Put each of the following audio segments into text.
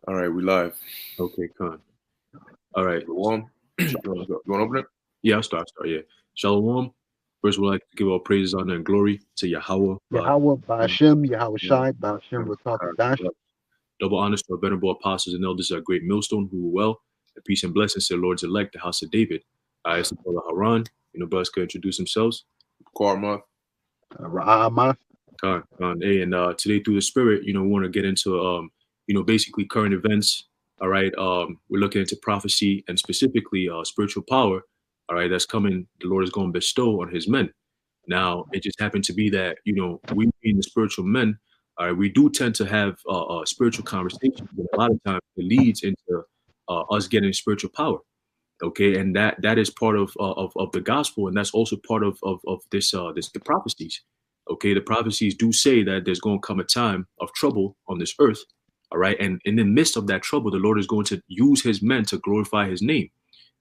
All right, we live. Okay, con. All right. Shalom. You want to open it? Yeah, I'll start. Yeah. Shalom. First, we'd like to give all praises, honor, and glory to Yahweh. Yahweh Ba'ashem, Yahweh Yeah, Shai, Ba'ashem Rakakadash. double honors to our venerable apostles and elders, our great millstone who were well, and peace and blessings to the Lord's elect, the house of David. I ask Brother Haran. Brothers could introduce themselves. Karma. Ra'amah. Con. Hey, and today through the Spirit, we want to get into, basically current events. All right. We're looking into prophecy and specifically spiritual power. All right, that's coming. The Lord is going to bestow on His men. Now, it just happened to be that we being the spiritual men, all right, we do tend to have spiritual conversations, but a lot of times it leads into us getting spiritual power. Okay, and that is part of the gospel, and that's also part of this the prophecies. Okay, the prophecies do say that there's going to come a time of trouble on this earth. All right, and in the midst of that trouble, the Lord is going to use His men to glorify His name.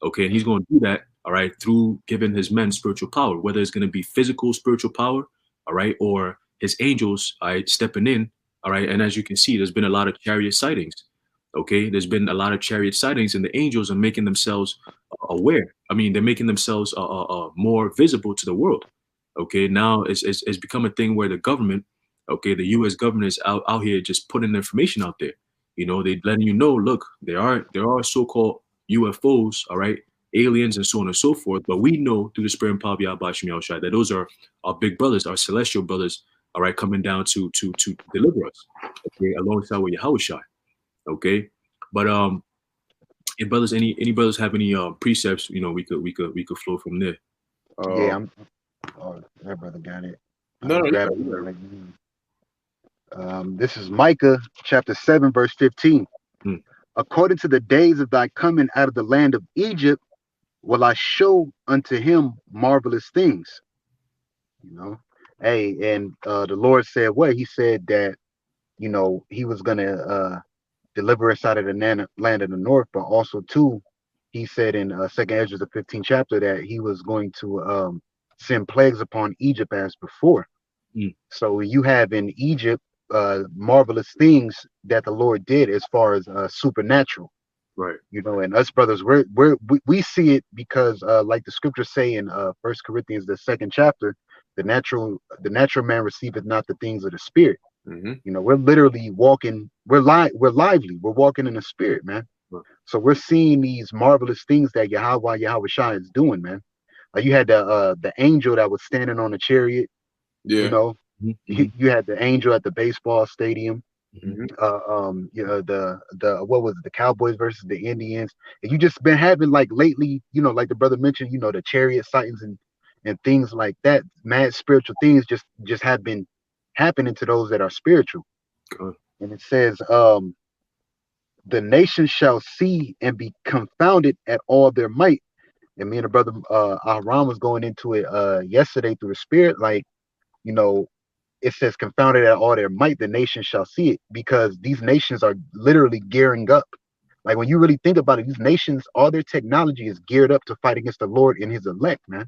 Okay, and He's going to do that, all right, through giving His men spiritual power, whether it's going to be physical spiritual power, all right, or His angels, all right, stepping in, all right. And as you can see, there's been a lot of chariot sightings. Okay, there's been a lot of chariot sightings, and the angels are making themselves aware. I mean, they're making themselves more visible to the world. Okay, now it's become a thing where the government, okay, the U.S. government is out here just putting information out there. They letting you know, look, there are so-called UFOs, all right, aliens and so on and so forth. But we know through the Spirit and power of Yahweh Shem Yahushua that those are our big brothers, our celestial brothers, all right, coming down to deliver us, okay, alongside with Yahushua, okay. But if brothers, any brothers have any precepts, we could flow from there. Yeah, that brother got it. No, I'm no, grabbing it right now. This is Micah chapter 7, verse 15. Hmm. According to the days of thy coming out of the land of Egypt, will I show unto him marvelous things. Hey, and the Lord said what? He said that, he was going to deliver us out of the land of the north, but also too, he said in Second Ezra, the 15th chapter, that he was going to send plagues upon Egypt as before. So you have in Egypt marvelous things that the Lord did as far as supernatural. Right. And us brothers, we see it because like the scriptures say in First Corinthians, the 2nd chapter, the natural man receiveth not the things of the spirit. We're literally walking, we're lively, we're walking in the spirit, man. Right. So we're seeing these marvelous things that Yahweh Shai is doing, man. You had the angel that was standing on a chariot. Yeah. You had the angel at the baseball stadium. The what was it, the Cowboys versus the Indians, and you just been having like lately, like the brother mentioned, the chariot sightings and things like that. Mad spiritual things just have been happening to those that are spiritual. And it says, the nation shall see and be confounded at all their might. And me and the brother Aharon was going into it yesterday through the spirit, like, it says confounded at all their might, the nation shall see it, because these nations are literally gearing up. Like when you really think about it, these nations, all their technology is geared up to fight against the Lord and his elect, man.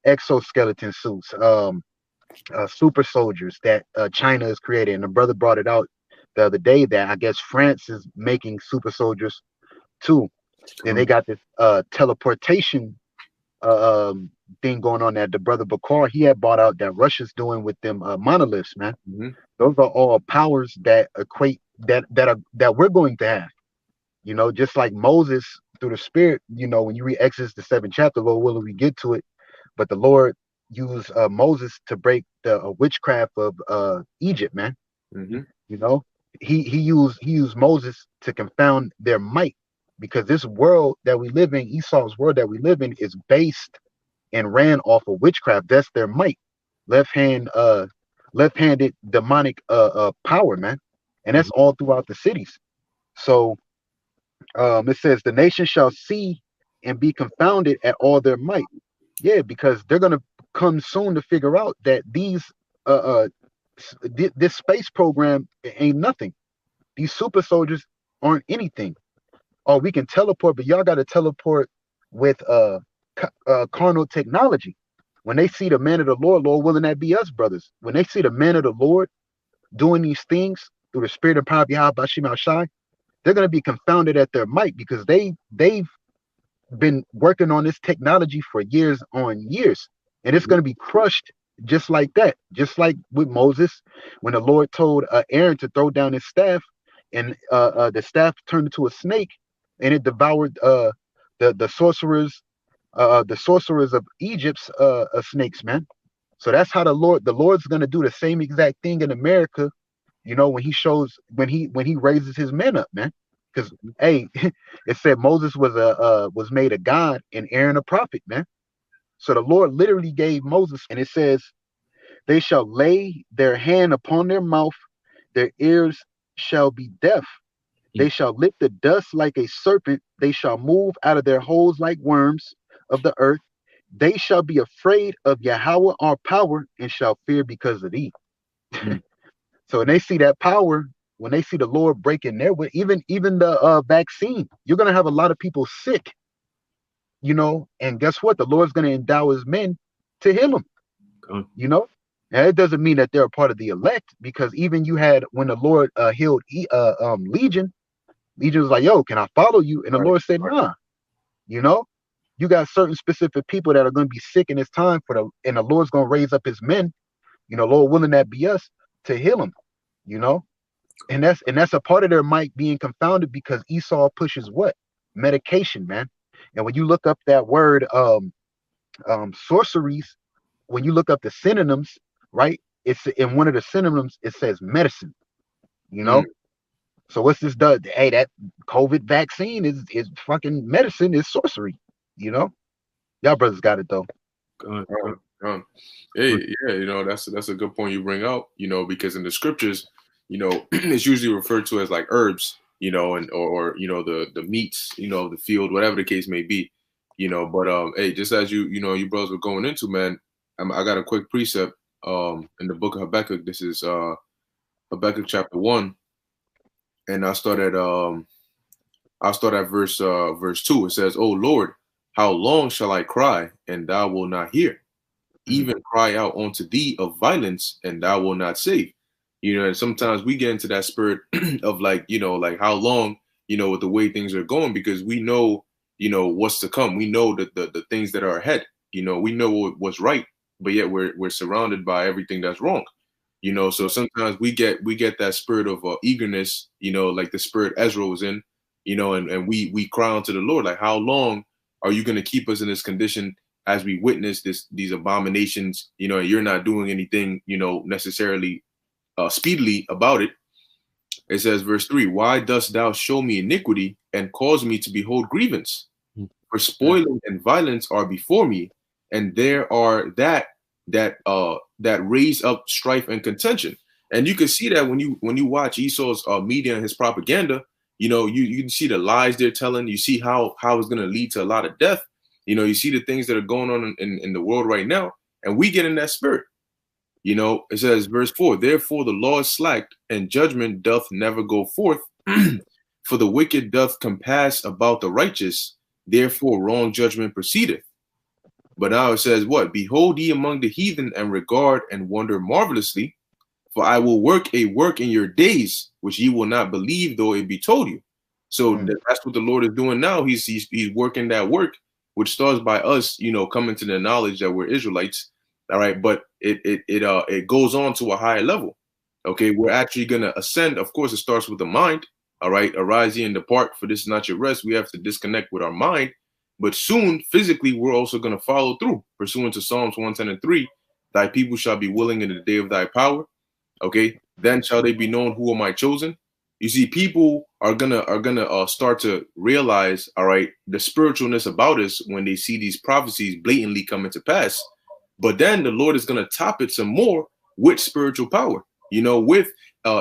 Exoskeleton suits, super soldiers that China is creating. And the brother brought it out the other day that I guess France is making super soldiers too. Then they got this teleportation thing going on that the brother Bakar, he had bought out that Russia's doing with them monoliths, man. Those are all powers that equate that we're going to have. Just like Moses through the spirit, when you read Exodus the 7th chapter, Lord willing we get to it, but the Lord used Moses to break the witchcraft of Egypt, man. He used Moses to confound their might, because this world that we live in, Esau's world that we live in, is based and ran off of witchcraft. That's their might. Left-handed demonic power, man. And that's all throughout the cities. So it says the nation shall see and be confounded at all their might. Yeah, because they're gonna come soon to figure out that this space program ain't nothing. These super soldiers aren't anything. Oh, we can teleport, but y'all got to teleport with carnal technology. When they see the man of the Lord, Lord willing, that be us, brothers. When they see the man of the Lord doing these things, through the spirit and power of Yahweh Bashim Al-Shai, they're going to be confounded at their might because they've been working on this technology for years on years, and it's going to be crushed just like that. Just like with Moses, when the Lord told Aaron to throw down his staff, and the staff turned into a snake, and it devoured the sorcerers of Egypt's snakes, man. So that's how the Lord's going to do the same exact thing in America, when he raises his men up, man. Because hey, it said Moses was made a god and Aaron a prophet, man. So the Lord literally gave Moses, and it says, they shall lay their hand upon their mouth, their ears shall be deaf. They shall lick the dust like a serpent. They shall move out of their holes like worms of the earth. They shall be afraid of Yahweh our power and shall fear because of thee. So when they see that power, when they see the Lord breaking their way, even the vaccine, you're going to have a lot of people sick, and guess what? The Lord's going to endow his men to heal them, And it doesn't mean that they're a part of the elect, because even you had, when the Lord healed Legion was like, yo, can I follow you? And the Lord said, nah, you got certain specific people that are going to be sick in this time and the Lord's going to raise up his men, Lord willing, that be us, to heal them, and that's a part of their might being confounded, because Esau pushes what? Medication, man. And when you look up that word sorceries, when you look up the synonyms, right, it's in one of the synonyms, it says medicine, So what's this does? Hey, that COVID vaccine is fucking medicine, is sorcery, Y'all brothers got it though. Hey, yeah, that's a good point you bring out, because in the scriptures, it's usually referred to as like herbs, and or the meats, of the field, whatever the case may be, But hey, just as you brothers were going into, man, I got a quick precept in the book of Habakkuk. This is Habakkuk chapter 1, and I'll start at verse 2. It says, "O Lord, how long shall I cry, and thou wilt not hear? Even cry out unto thee of violence, and thou wilt not save." And sometimes we get into that spirit of like how long, with the way things are going, because we know, what's to come. We know that the things that are ahead, we know what's right, but yet we're surrounded by everything that's wrong. So sometimes we get that spirit of eagerness, like the spirit Ezra was in, and we cry unto the Lord, like, how long are you going to keep us in this condition as we witness these abominations, and you're not doing anything, necessarily speedily about it. It says, verse 3, "Why dost thou show me iniquity and cause me to behold grievance? For spoiling and violence are before me, and there are that raise up strife and contention." And you can see that when you watch Esau's media and his propaganda, you can see the lies they're telling. You see how it's going to lead to a lot of death. You see the things that are going on in the world right now, and we get in that spirit. It says, verse 4, "Therefore the law is slacked, and judgment doth never go forth. For the wicked doth compass about the righteous, therefore wrong judgment proceedeth." But now it says what? "Behold ye among the heathen, and regard and wonder marvelously. For I will work a work in your days, which ye will not believe, though it be told you." So that's what the Lord is doing now. He's working that work, which starts by us, coming to the knowledge that we're Israelites. All right, but it goes on to a higher level. Okay, we're actually gonna ascend. Of course, it starts with the mind. All right, "Arise ye and depart, for this is not your rest." We have to disconnect with our mind, but soon, physically, we're also gonna follow through, pursuant to Psalms 110:3. "Thy people shall be willing in the day of thy power." Okay, "Then shall they be known who are my chosen." You see, people are gonna start to realize, all right, the spiritualness about us when they see these prophecies blatantly coming to pass. But then the Lord is going to top it some more with spiritual power, with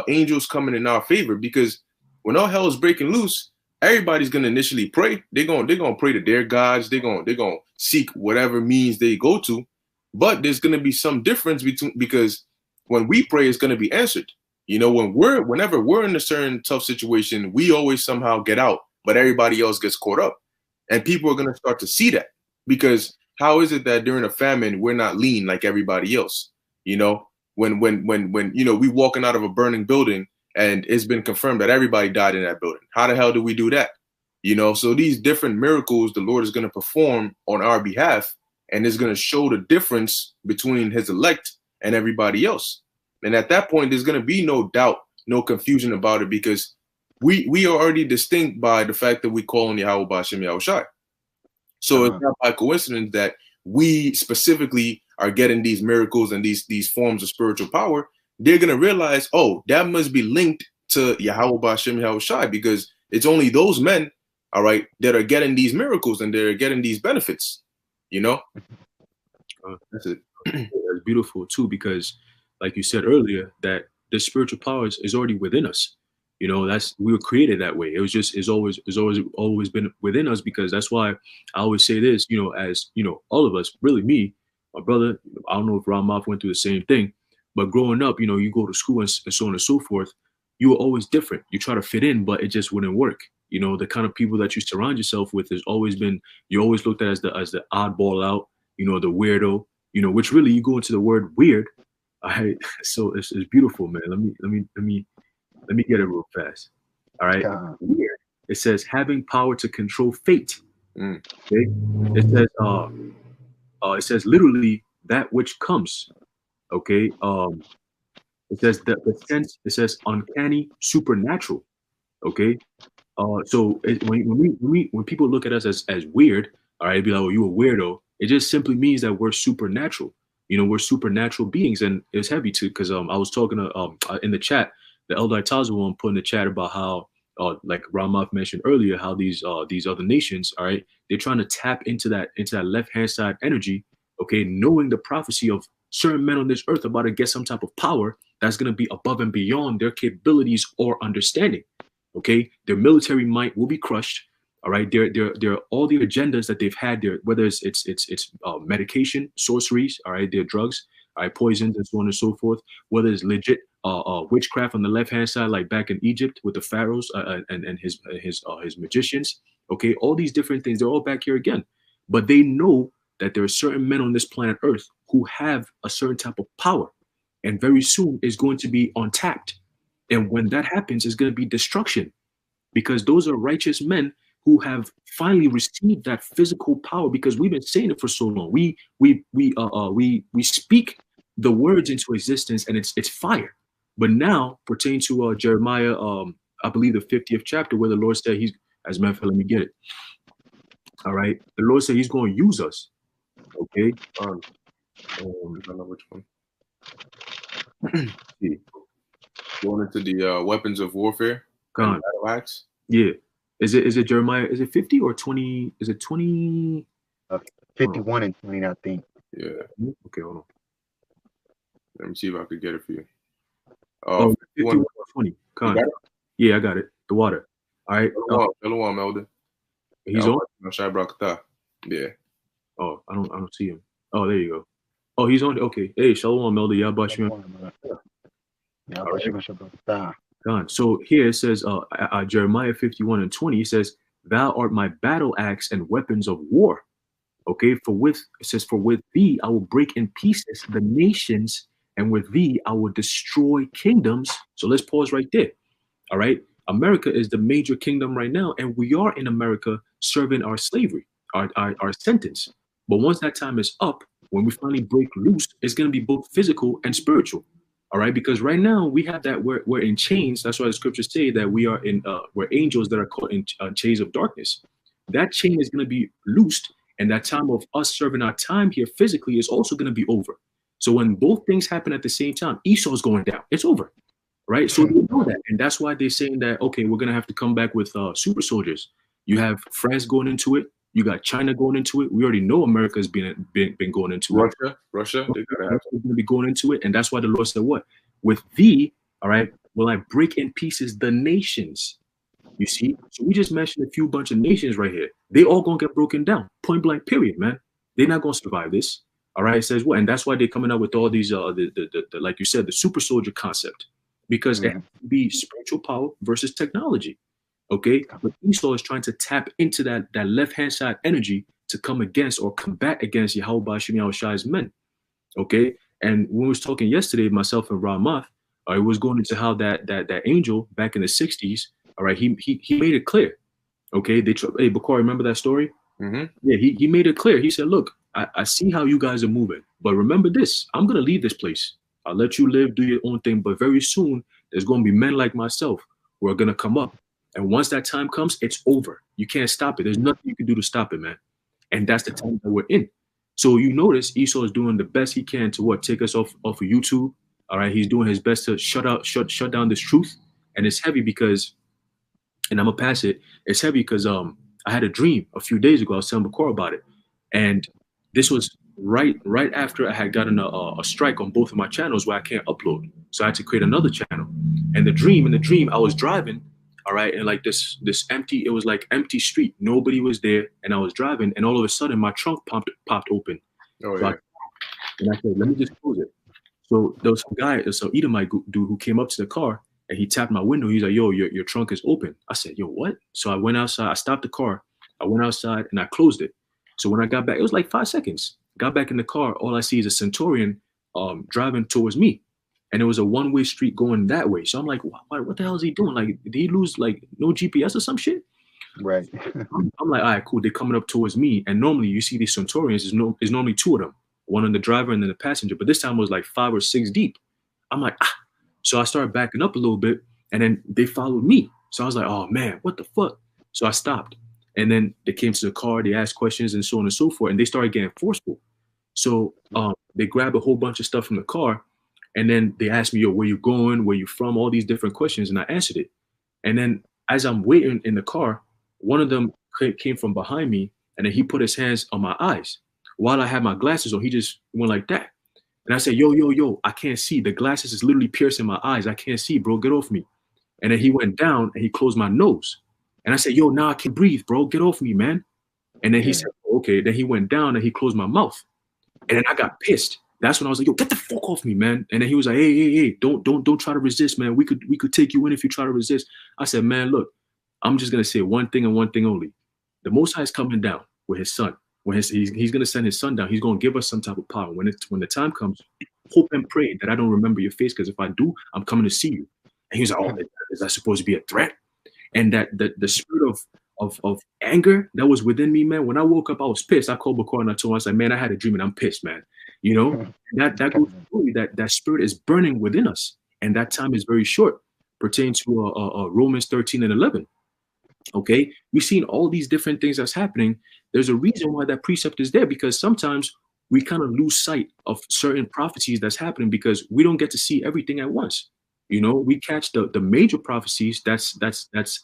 angels coming in our favor. Because when all hell is breaking loose, everybody's going to initially pray. They're going to pray to their gods. They're going to seek whatever means they go to. But there's going to be some difference because when we pray, it's going to be answered. Whenever we're in a certain tough situation, we always somehow get out, but everybody else gets caught up. And people are going to start to see that, because how is it that during a famine, we're not lean like everybody else? When we walking out of a burning building and it's been confirmed that everybody died in that building. How the hell do we do that? You know, so these different miracles the Lord is going to perform on our behalf, and is going to show the difference between his elect and everybody else. And at that point, there's going to be no doubt, no confusion about it, because we are already distinct by the fact that we call on Yahweh B'Shem Yahushai. So it's not by coincidence that we specifically are getting these miracles and these forms of spiritual power. They're going to realize, oh, that must be linked to Yahweh B'Shem Yahushai, because it's only those men, all right, that are getting these miracles and they're getting these benefits, you know? That's it. That's beautiful too, because like you said earlier, that the spiritual power is already within us. You know, we were created that way. It's always been within us, because that's why I always say this, you know, as you know, all of us, really me, my brother, I don't know if Ramath went through the same thing, but growing up, you know, you go to school and so on and so forth, you were always different. You try to fit in, but it just wouldn't work. You know, the kind of people that you surround yourself with has always been, you always looked at as the oddball out, you know, the weirdo, you know, which really you go into the word weird. So it's beautiful, man. Let me get it real fast. All right. Weird. It says having power to control fate. Okay. It says literally that which comes. Okay. It says the sense. It says uncanny, supernatural. Okay. So when people look at us as weird, all right, it'd be like, oh, you a weirdo. It just simply means that we're supernatural. You know, we're supernatural beings, and it's heavy too, because I was talking to in the chat, the Elder Itazawan put in the chat about how, like Ramath mentioned earlier, how these other nations, all right, they're trying to tap into that left hand side energy, okay, knowing the prophecy of certain men on this earth about to get some type of power that's going to be above and beyond their capabilities or understanding. Okay, their military might will be crushed. All right, they're all the agendas that they've had there, whether it's medication, sorceries, all right, their drugs, all right, poisons, and so on and so forth. Whether it's legit witchcraft on the left hand side, like back in Egypt with the pharaohs and his magicians. Okay, all these different things, they're all back here again. But they know that there are certain men on this planet Earth who have a certain type of power, and very soon is going to be untapped. And when that happens, it's going to be destruction, because those are righteous men who have finally received that physical power, because we've been saying it for so long. We speak the words into existence, and it's fire. But now, pertaining to Jeremiah, I believe the 50th chapter, where the Lord said he's, as a matter of fact, let me get it. All right, the Lord said he's going to use us. Okay. I don't know which one. Going into the weapons of warfare. Axe. Yeah. Is it Jeremiah? Is it 50 or 20? Is it 20? 51 and 20, I think. Yeah. Okay, hold on. Let me see if I could get it for you. 51 or 20. Yeah, I got it. The water. All right. Shalom, Elder. He's on. Yeah. Oh, I don't see him. Oh, there you go. Oh, he's on. Okay. Hey, Shalom, Elder. Yabashim. So here it says, Jeremiah 51 and 20, it says, "Thou art my battle axe and weapons of war." Okay, for with thee I will break in pieces the nations, and with thee I will destroy kingdoms. So let's pause right there. All right, America is the major kingdom right now, and we are in America serving our slavery, our sentence. But once that time is up, when we finally break loose, it's going to be both physical and spiritual. All right, because right now we have that we're in chains. That's why the scriptures say that we're angels that are caught in chains of darkness. That chain is going to be loosed, and that time of us serving our time here physically is also going to be over. So when both things happen at the same time, Esau's going down. It's over, right? So we know that, and that's why they're saying that, okay, we're going to have to come back with super soldiers. You have France going into it. You got China going into it. We already know America's been going into it. Russia, they're going to be going into it. And that's why the Lord said, what? With thee, all right, will I break in pieces the nations. You see? So we just mentioned a few bunch of nations right here. They all going to get broken down. Point blank, period, man. They're not going to survive this. All right, it says what? And that's why they're coming up with all these, the like you said, the super soldier concept. Because it has to be spiritual power versus technology. Okay, but Esau is trying to tap into that left-hand side energy to come against or combat against Yahweh B'Shem Yahushua's men. Okay, and when we was talking yesterday, myself and Ramath, It was going into how that angel back in the 60s, all right, he made it clear. Okay, hey, Bakari, remember that story? Mm-hmm. Yeah, he made it clear. He said, look, I see how you guys are moving, but remember this, I'm going to leave this place. I'll let you live, do your own thing, but very soon there's going to be men like myself who are going to come up. And once that time comes, it's over. You can't stop it. There's nothing you can do to stop it, man. And that's the time that we're in. So you notice Esau is doing the best he can to take us off of YouTube. All right, he's doing his best to shut down this truth. And it's heavy because, and I'm gonna pass it. It's heavy because I had a dream a few days ago. I was telling Bakor about it, and this was right after I had gotten a strike on both of my channels where I can't upload. So I had to create another channel. And in the dream, I was driving, all right, and like this empty, it was like empty street. Nobody was there, and I was driving, and all of a sudden my trunk popped open. Oh, so yeah. and I said, let me just close it. So there was some Edomite dude who came up to the car and he tapped my window. He's like, yo, your trunk is open. I said, yo, what? So I went outside. I stopped the car. I went outside and I closed it. So when I got back, it was like 5 seconds. Got back in the car. All I see is a Centurion driving towards me. And it was a one-way street going that way. So I'm like, what the hell is he doing? Like, did he lose like no GPS or some shit? Right. I'm like, all right, cool. They're coming up towards me. And normally you see these Centurions, is normally two of them. One on the driver and then the passenger. But this time it was like 5 or 6 deep. I'm like, ah. So I started backing up a little bit and then they followed me. So I was like, oh man, what the fuck? So I stopped. And then they came to the car, they asked questions and so on and so forth. And they started getting forceful. So they grabbed a whole bunch of stuff from the car. And then they asked me, yo, where you going? Where you from? All these different questions. And I answered it. And then as I'm waiting in the car, one of them came from behind me and then he put his hands on my eyes. While I had my glasses on, he just went like that. And I said, yo, I can't see. The glasses is literally piercing my eyes. I can't see, bro. Get off me. And then he went down and he closed my nose. And I said, yo, now I can breathe, bro. Get off me, man. And then he said, okay. Then he went down and he closed my mouth. And then I got pissed. That's when I was like, yo, get the fuck off me, man. And then he was like, hey, don't try to resist, man. We could take you in if you try to resist. I said, man, look, I'm just going to say one thing and one thing only. The Most High is coming down with his son. When he's going to send his son down, he's going to give us some type of power. When the time comes, hope and pray that I don't remember your face, because if I do, I'm coming to see you. And he was like, oh, is that supposed to be a threat? And that the spirit of anger that was within me, man, when I woke up, I was pissed. I called Bakar and I told him, I was like, man, I had a dream and I'm pissed, man. You know, that goes to show you that spirit is burning within us. And that time is very short, pertaining to Romans 13 and 11. Okay, we've seen all these different things that's happening. There's a reason why that precept is there, because sometimes we kind of lose sight of certain prophecies that's happening because we don't get to see everything at once. You know, we catch the major prophecies, that's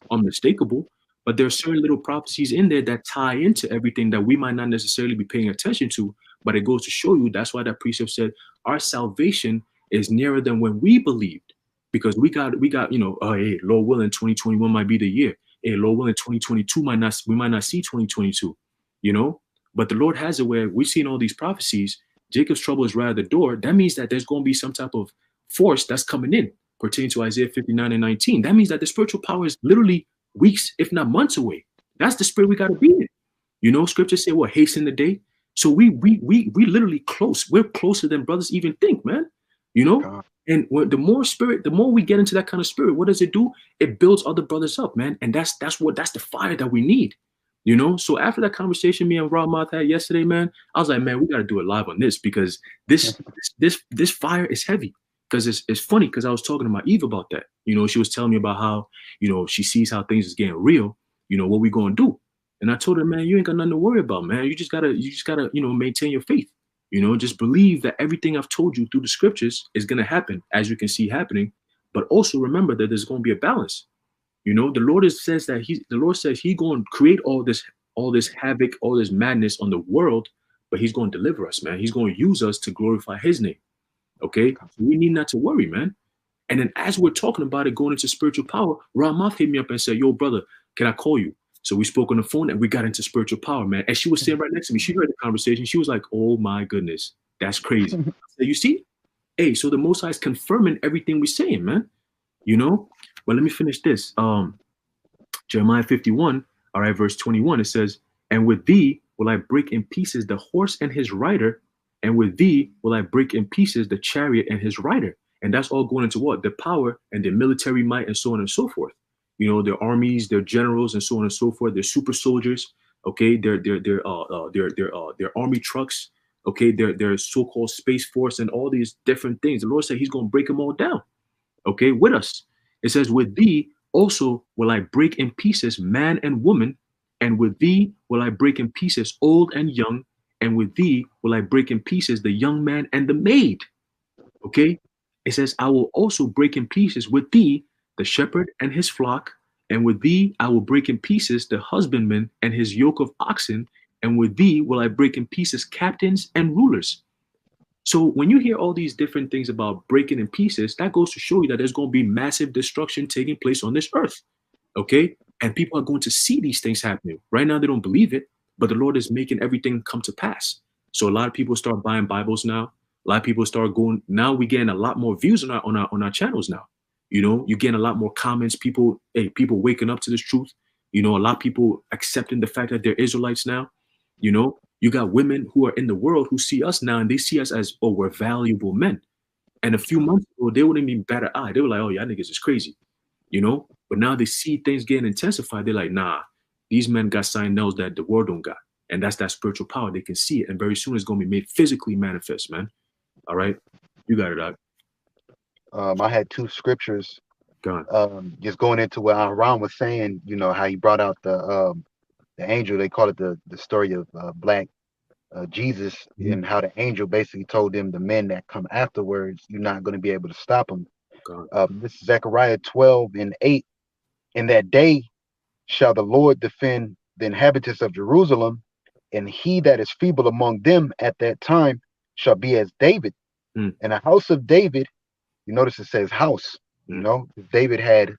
unmistakable, but there are certain little prophecies in there that tie into everything that we might not necessarily be paying attention to. But it goes to show you, that's why that precept said our salvation is nearer than when we believed, because we got you know, hey, Lord willing, 2021 might be the year. Hey, Lord willing, 2022 we might not see 2022, you know. But the Lord has it where we've seen all these prophecies. Jacob's trouble is right at the door. That means that there's going to be some type of force that's coming in, pertaining to Isaiah 59 and 19. That means that the spiritual power is literally weeks, if not months away. That's the spirit we got to be in. You know, scripture say, what, hasten the day. So we literally close. We're closer than brothers even think, man. You know. God. And the more we get into that kind of spirit, what does it do? It builds other brothers up, man. And that's the fire that we need, you know? So after that conversation me and Rahmath had yesterday, man, I was like, man, we got to do it live on this, because this fire is heavy. Because it's funny, because I was talking to my Eve about that. You know, she was telling me about how, you know, she sees how things is getting real, you know, what we going to do. And I told her, man, you ain't got nothing to worry about, man. You just gotta, you know, maintain your faith. You know, just believe that everything I've told you through the scriptures is going to happen, as you can see happening. But also remember that there's going to be a balance. You know, the Lord says he's going to create all this havoc, all this madness on the world, but he's going to deliver us, man. He's going to use us to glorify his name. Okay, so we need not to worry, man. And then as we're talking about it, going into spiritual power, Rahmath hit me up and said, yo, brother, can I call you? So we spoke on the phone and we got into spiritual power, man. And she was sitting right next to me. She heard the conversation. She was like, oh my goodness, that's crazy. I said, you see? Hey, so the Most High is confirming everything we're saying, man. You know? But let me finish this. Jeremiah 51, all right, verse 21, it says, and with thee will I break in pieces the horse and his rider, and with thee will I break in pieces the chariot and his rider, And that's all going into what? Their power and their military might and so on and so forth. You know, their armies, their generals and so on and so forth, their super soldiers, okay, their army trucks, okay, their so-called space force and all these different things. The Lord said he's going to break them all down, okay, with us. It says, with thee also will I break in pieces man and woman, and with thee will I break in pieces old and young, and with thee will I break in pieces the young man and the maid. Okay? It says, I will also break in pieces with thee the shepherd and his flock, and with thee I will break in pieces the husbandman and his yoke of oxen, and with thee will I break in pieces captains and rulers. So when you hear all these different things about breaking in pieces, that goes to show you that there's going to be massive destruction taking place on this earth. Okay? And people are going to see these things happening. Right now, they don't believe it, but the Lord is making everything come to pass. So a lot of people start buying Bibles now. A lot of people start going. Now we're getting a lot more views on our channels now. You know, you're getting a lot more comments. People waking up to this truth. You know, a lot of people accepting the fact that they're Israelites now. You know, you got women who are in the world who see us now and they see us as, oh, we're valuable men. And a few months ago, they wouldn't even bat an eye. They were like, oh, y'all niggas is crazy. You know, but now they see things getting intensified. They're like, nah, these men got sign nails that the world don't got. And that's that spiritual power. They can see it. And very soon it's going to be made physically manifest, man. All right. You got it, Doc. I had two scriptures. Go on. Just going into what Ron was saying, you know, how he brought out the angel. They call it the story of Black Jesus, and how the angel basically told them, the men that come afterwards, you're not going to be able to stop them. This is Zechariah 12:8. In that day shall the Lord defend the inhabitants of Jerusalem, and he that is feeble among them at that time shall be as David. And the house of David, you notice it says house. You know, David had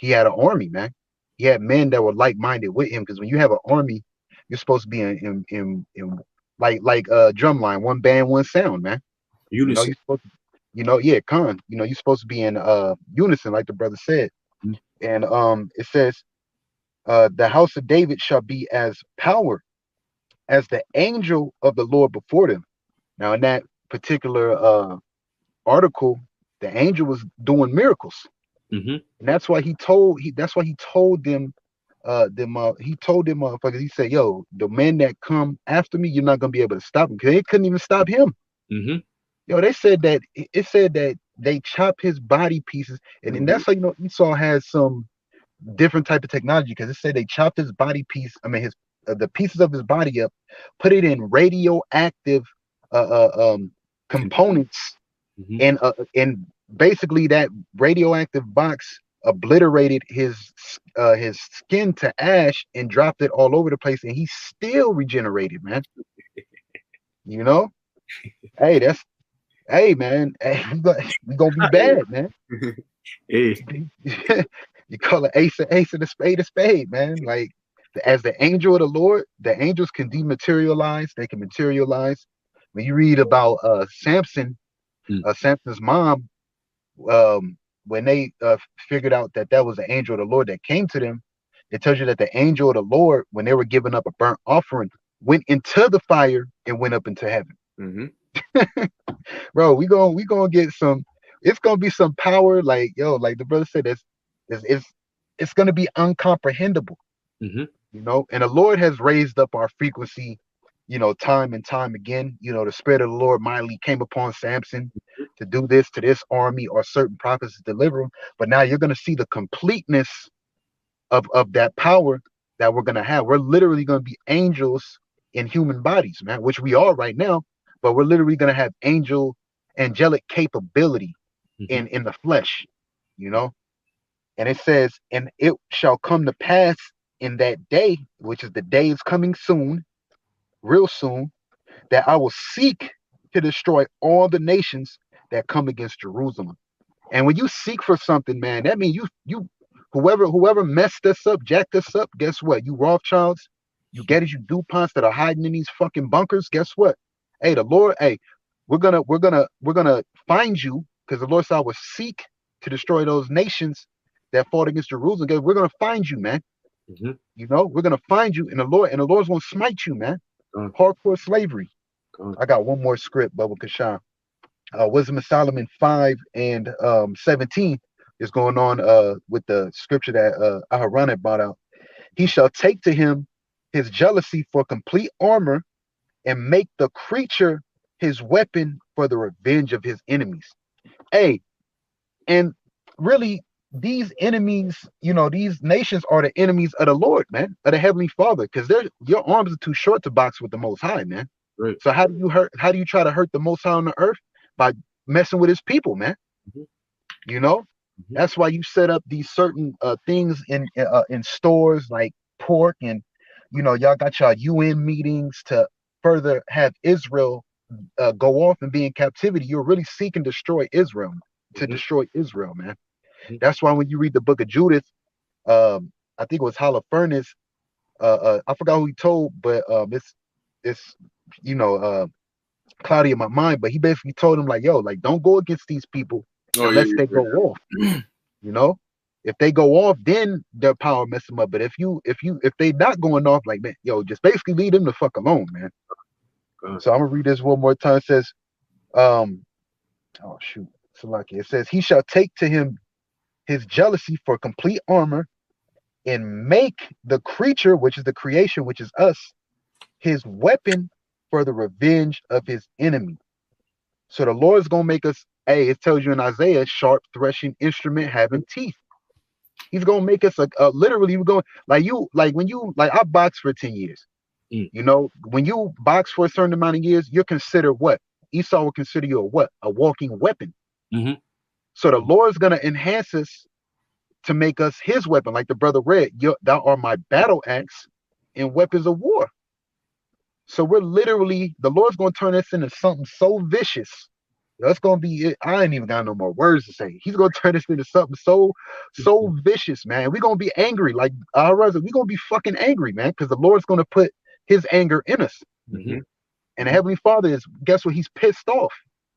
an army, man. He had men that were like-minded with him, because when you have an army, you're supposed to be in like drumline, one band, one sound, man. Unison. You know, you're supposed to, you know, yeah, you know, you're supposed to be in unison, like the brother said. And it says, the house of David shall be as power as the angel of the Lord before them. Now, in that particular article, the angel was doing miracles, and that's why he told them, motherfuckers, he said, yo, the men that come after me, you're not gonna be able to stop them, because they couldn't even stop him. Yo, it said that they chop his body pieces, and then that's how, you know, Esau has some different type of technology, because it said they chopped his body piece, his the pieces of his body up, put it in radioactive components, and basically that radioactive box obliterated his skin to ash and dropped it all over the place, and he still regenerated, man. You know, hey man, we gonna be bad, man. Hey. You call it ace and a spade, man. Like, as the angel of the Lord, the angels can dematerialize, they can materialize. When you read about Samson, Samson's mom, when they figured out that was the angel of the Lord that came to them, it tells you that the angel of the Lord, when they were giving up a burnt offering, went into the fire and went up into heaven. Bro, we gonna get some. It's gonna be some power, like, yo, like the brother said, it's gonna be uncomprehendable. You know, and the Lord has raised up our frequency, you know, time and time again. You know, the Spirit of the Lord mightily came upon Samson to do this to this army, or certain prophets to deliver them. But now you're gonna see the completeness of that power that we're gonna have. We're literally gonna be angels in human bodies, man, which we are right now. But we're literally gonna have angelic capability in the flesh, you know. And it says, and it shall come to pass in that day, which is the day is coming soon, real soon, that I will seek to destroy all the nations that come against Jerusalem. And when you seek for something, man, that means you whoever messed us up, jacked us up, guess what? You Rothschilds, you Gettys, you DuPonts that are hiding in these fucking bunkers, guess what? Hey, the Lord, hey, we're gonna find you, because the Lord said, I will seek to destroy those nations that fought against Jerusalem. We're gonna find you, man. You know, we're gonna find you, and the Lord's gonna smite you, man. Hardcore slavery. I got one more script, Bubba Kashan. Wisdom of Solomon 5 and 17 is going on with the scripture that Aharon had brought out. He shall take to him his jealousy for complete armor and make the creature his weapon for the revenge of his enemies. Hey, and really, these enemies, these nations are the enemies of the Lord, man, of the Heavenly Father, because your arms are too short to box with the Most High, man. Right. So how do you try to hurt the Most High on the earth? By messing with his people, man. That's why you set up these certain things in stores like pork, and y'all got y'all UN meetings to further have Israel go off and be in captivity. You're really seeking to destroy Israel, destroy Israel, man. That's why when you read the book of Judith, I think it was Holofernes, I forgot who he told, but it's cloudy in my mind, but he basically told him like, yo, like, don't go against these people unless they go off. If they go off, then their power mess them up. But if they not going off, like, man, yo, just basically leave them the fuck alone, man. So I'm gonna read this one more time. It says, oh shoot, Salaki. It says, he shall take to him his jealousy for complete armor and make the creature, which is the creation, which is us, his weapon for the revenge of his enemy. So the Lord's gonna make us, it tells you in Isaiah, sharp threshing instrument having teeth. He's gonna make us literally, we're going I boxed for 10 years. When you box for a certain amount of years, you're considered what? Esau will consider you a walking weapon. So the Lord's gonna enhance us to make us his weapon, like the brother read, thou are my battle axe and weapons of war. So we're literally, the Lord's gonna turn us into something so vicious. That's gonna be it. I ain't even got no more words to say. He's gonna turn us into something so vicious, man. We're gonna be angry, like we're gonna be fucking angry, man, because the Lord's gonna put his anger in us. And the Heavenly Father is, guess what? He's pissed off.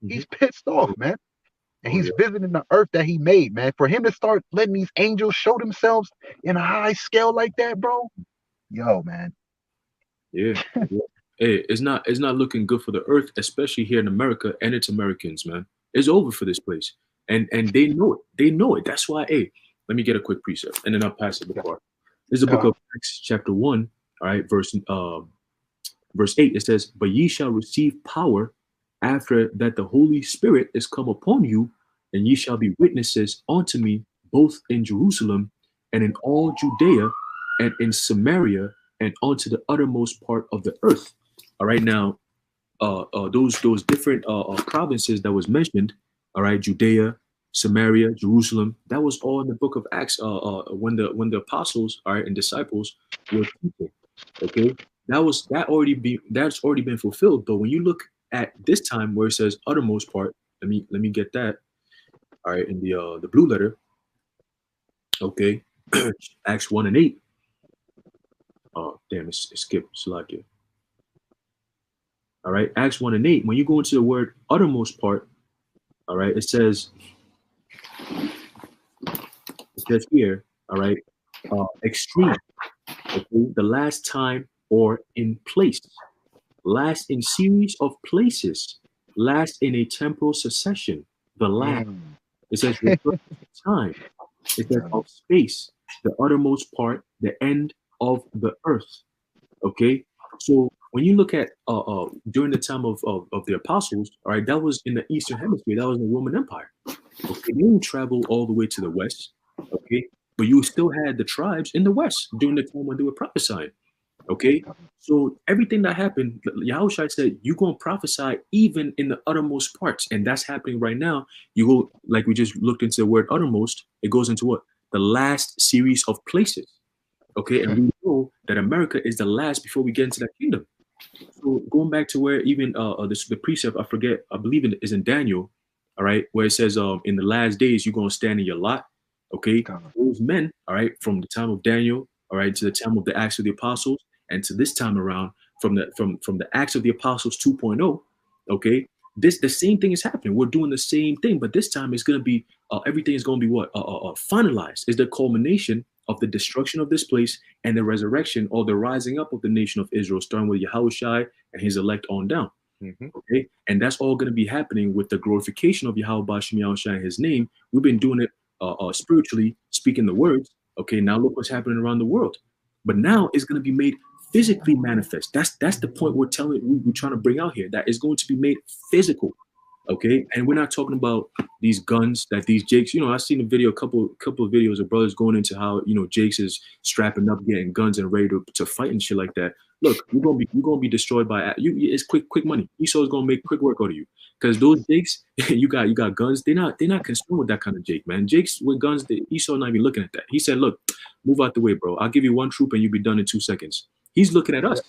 He's pissed off, man. And he's visiting the earth that he made, man. For him to start letting these angels show themselves in a high scale like that, bro. Yo, man. Yeah. Hey, it's not looking good for the earth, especially here in America and its Americans, man. It's over for this place. And they know it. They know it. That's why, let me get a quick precept and then I'll pass it before. This is the book of Acts, chapter 1, all right, verse 8. It says, but ye shall receive power after that the Holy Spirit is come upon you, and ye shall be witnesses unto me both in Jerusalem and in all Judea and in Samaria and unto the uttermost part of the earth. All right, now, those different provinces that was mentioned, all right, Judea, Samaria, Jerusalem, that was all in the book of Acts. When the apostles, all right, and disciples were teaching. Okay, that's already been fulfilled. But when you look at this time where it says uttermost part, let me get that. All right, in the blue letter. Okay, Acts 1 and 8. Oh damn, it skipped Salakia. All right, Acts 1 and 8. When you go into the word uttermost part, all right, it says here, all right, extreme. Okay, the last time or in place, last in series of places, last in a temporal succession, the last. It says the time. It says of space, the uttermost part, the end of the earth. Okay, so when you look at during the time of the apostles, all right, that was in the Eastern Hemisphere, that was in the Roman Empire. Okay, they didn't travel all the way to the west. Okay, but you still had the tribes in the west during the time when they were prophesying. Okay, so everything that happened, Yahushua said, you're going to prophesy even in the uttermost parts. And that's happening right now. You go, like we just looked into the word uttermost, it goes into what? The last series of places. Okay, and we know that America is the last before we get into that kingdom. So going back to where even the precept, I forget, I believe it is in Daniel, all right, where it says in the last days, you're going to stand in your lot. Okay, those men, all right, from the time of Daniel, all right, to the time of the Acts of the Apostles, and to this time around, from the Acts of the Apostles 2.0, okay, the same thing is happening. We're doing the same thing, but this time it's going to be everything is going to be what finalized. Is the culmination of the destruction of this place and the resurrection or the rising up of the nation of Israel, starting with Yahushua and his elect on down. Okay, and that's all going to be happening with the glorification of Yahweh Bashim Yahushua, his name. We've been doing it spiritually, speaking the words. Okay, now look what's happening around the world. But now it's going to be made physically manifest. That's the point we're trying to bring out here. That is going to be made physical. Okay, and we're not talking about these guns that these Jakes. You know, I've seen a video, a couple of videos of brothers going into how, you know, Jakes is strapping up, getting guns and ready to fight and shit like that. Look, you're gonna be destroyed by you. It's quick money. Esau's gonna make quick work out of you, because those Jakes, you got guns. They're not concerned with that kind of Jake, man. Jakes with guns, Esau not even looking at that. He said, "Look, move out the way, bro. I'll give you one troop and you'll be done in 2 seconds." He's looking at us.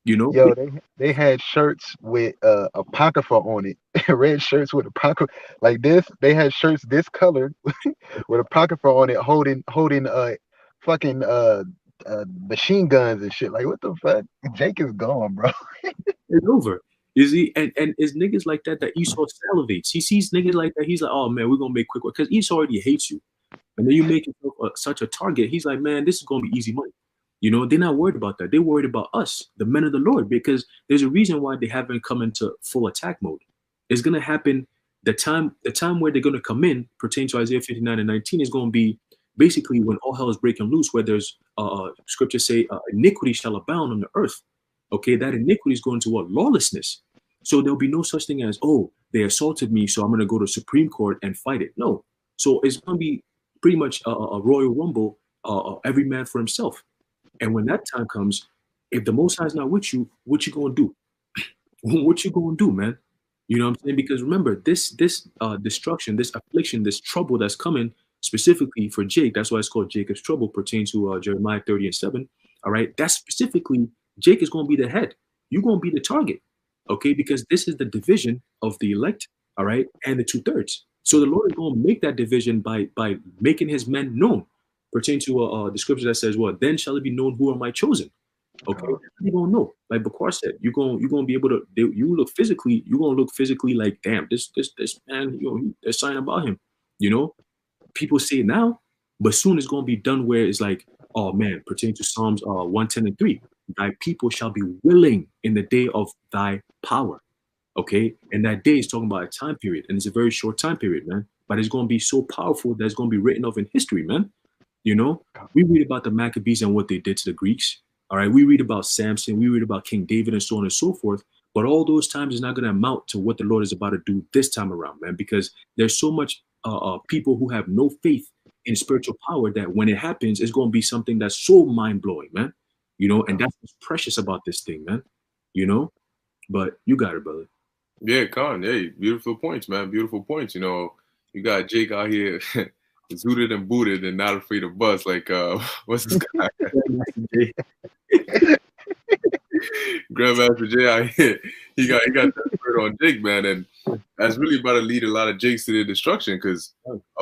You know, yo, they had shirts with apocrypha on it, red shirts with apocrypha like this. They had shirts this color with apocrypha on it, holding fucking machine guns and shit. Like, what the fuck? Jake is gone, bro. It's over. You see, and it's niggas like that Esau salivates. He sees niggas like that. He's like, oh man, we're gonna make quick work, because Esau already hates you, and then you make yourself such a target. He's like, man, this is gonna be easy money. You know, they're not worried about that. They're worried about us, the men of the Lord, because there's a reason why they haven't come into full attack mode. It's going to happen. The time where they're going to come in, pertaining to Isaiah 59 and 19, is going to be basically when all hell is breaking loose, where there's scriptures say iniquity shall abound on the earth. Okay, that iniquity is going to what? Lawlessness. So there'll be no such thing as, oh, they assaulted me, so I'm going to go to Supreme Court and fight it. No. So it's going to be pretty much a Royal Rumble, every man for himself. And when that time comes, if the Most High is not with you, what you gonna do? What you gonna do, man? You know what I'm saying? Because remember, this destruction, this affliction, this trouble that's coming specifically for Jake. That's why it's called Jacob's trouble, pertains to Jeremiah 30 and 7. All right, that's specifically Jake is gonna be the head. You're gonna be the target, okay? Because this is the division of the elect, all right, and the 2/3. So the Lord is gonna make that division by making His men known. Pertain to the scripture that says, "Well, then shall it be known who are my chosen." Okay, you gonna know. Like Bakar said, you're gonna be able to. You're gonna look physically like, damn, this man, you know, there's something about him. You know, people say it now, but soon it's gonna be done where it's like, oh man, pertaining to Psalms 110 and 3, thy people shall be willing in the day of thy power. Okay, and that day is talking about a time period, and it's a very short time period, man. But it's gonna be so powerful that it's gonna be written off in history, man. You know, we read about the Maccabees and what they did to the Greeks. All right, we read about Samson, we read about King David and so on and so forth. But all those times is not going to amount to what the Lord is about to do this time around, man, because there's so much people who have no faith in spiritual power that when it happens, it's going to be something that's so mind blowing, man. You know, and that's what's precious about this thing, man. You know, but you got it, brother. Yeah, Con. Hey, beautiful points, man. Beautiful points. You know, you got Jake out here. Zooted and booted and not afraid of bust. Like, what's this guy? Grandmaster Jay out here. He got that spirit on Jake, man, and that's really about to lead a lot of Jakes to their destruction. Because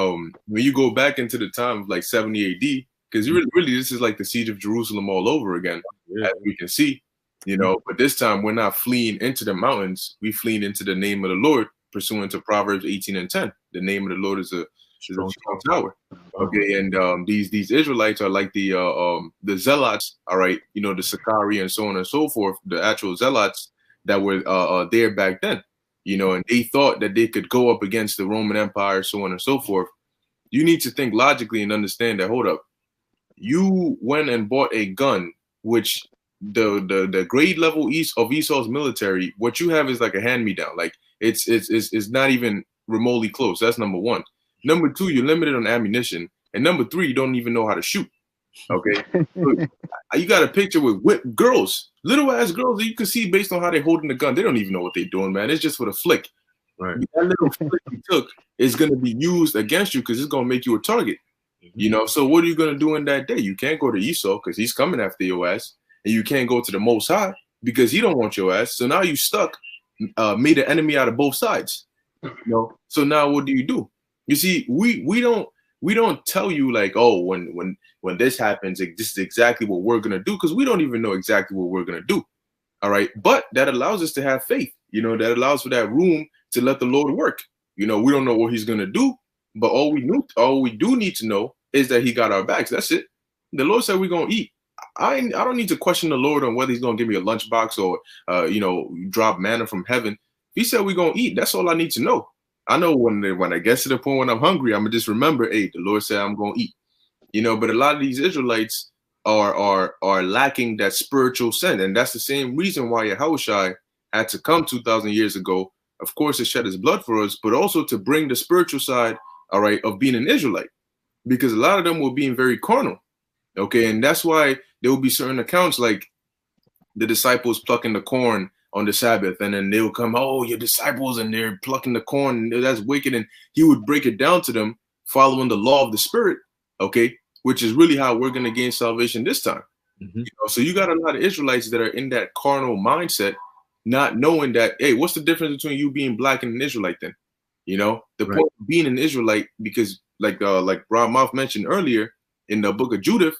when you go back into the time of like 70 AD, because really this is like the siege of Jerusalem all over again, as we can see, you know. But this time we're not fleeing into the mountains; we fleeing into the name of the Lord, pursuant to Proverbs 18 and 10. The name of the Lord is a strong tower. Okay, and these Israelites are like the zealots, all right, you know, the Sakari and so on and so forth, the actual zealots that were there back then, you know, and they thought that they could go up against the Roman Empire, so on and so forth. You need to think logically and understand that, hold up, you went and bought a gun, which the grade level of Esau's military, what you have is like a hand-me-down. Like it's not even remotely close. That's number one. Number two, you're limited on ammunition. And number three, you don't even know how to shoot. Okay. So you got a picture with girls, little ass girls that you can see based on how they're holding the gun. They don't even know what they're doing, man. It's just for the flick. Right. That little flick you took is going to be used against you because it's going to make you a target. You know, so what are you going to do in that day? You can't go to Esau because he's coming after your ass. And you can't go to the Most High because he don't want your ass. So now you stuck, made an enemy out of both sides. You know, so now what do? You see, we don't tell you like, oh, when this happens, this is exactly what we're gonna do, because we don't even know exactly what we're gonna do. All right, but that allows us to have faith. You know, that allows for that room to let the Lord work. You know, we don't know what He's gonna do, but all we do need to know is that He got our backs. That's it. The Lord said we're gonna eat. I don't need to question the Lord on whether he's going to give me a lunchbox or, you know, drop manna from heaven. If he said we're going to eat, that's all I need to know. I know when I get to the point when I'm hungry, I'm going to just remember, hey, the Lord said I'm going to eat. You know, but a lot of these Israelites are lacking that spiritual sense. And that's the same reason why Yahushua had to come 2,000 years ago, of course, to shed his blood for us, but also to bring the spiritual side, all right, of being an Israelite, because a lot of them were being very carnal. Okay, and that's why there will be certain accounts like the disciples plucking the corn on the Sabbath, and then they will come, oh, your disciples, and they're plucking the corn, and that's wicked. And he would break it down to them following the law of the Spirit, okay, which is really how we're going to gain salvation this time. You know, so you got a lot of Israelites that are in that carnal mindset, not knowing that, hey, what's the difference between you being black and an Israelite then? You know, the point of being an Israelite, because like Rob Mouth mentioned earlier in the book of Judith,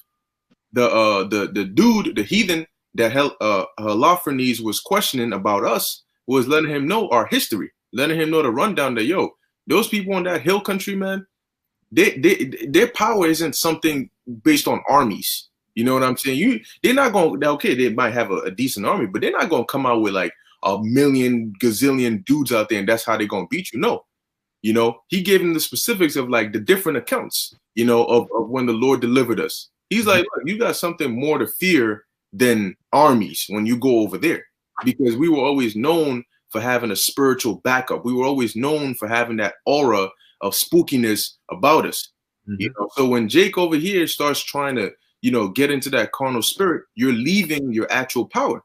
the dude, the heathen that Holofernes was questioning about us was letting him know our history, letting him know the rundown that, yo, those people in that hill country, man, their power isn't something based on armies. You know what I'm saying? They're not going, okay, they might have a decent army, but they're not going to come out with like a million gazillion dudes out there and that's how they're going to beat you. No. You know, he gave him the specifics of like the different accounts, you know, of when the Lord delivered us. He's like, look, you got something more to fear than armies when you go over there, because we were always known for having a spiritual backup. We were always known for having that aura of spookiness about us. You know, so when Jake over here starts trying to, you know, get into that carnal spirit, you're leaving your actual power.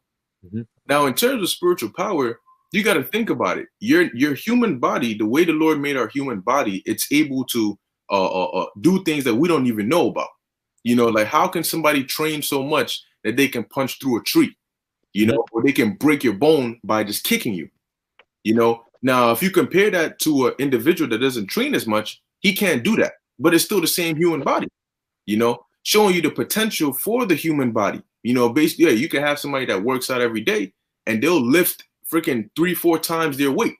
Now, in terms of spiritual power, you got to think about it. Your human body, the way the Lord made our human body, it's able to do things that we don't even know about. You know, like how can somebody train so much that they can punch through a tree, you know, or they can break your bone by just kicking you, you know? Now, if you compare that to an individual that doesn't train as much, he can't do that, but it's still the same human body, you know, showing you the potential for the human body. You know, basically, yeah, you can have somebody that works out every day and they'll lift freaking 3-4 times their weight.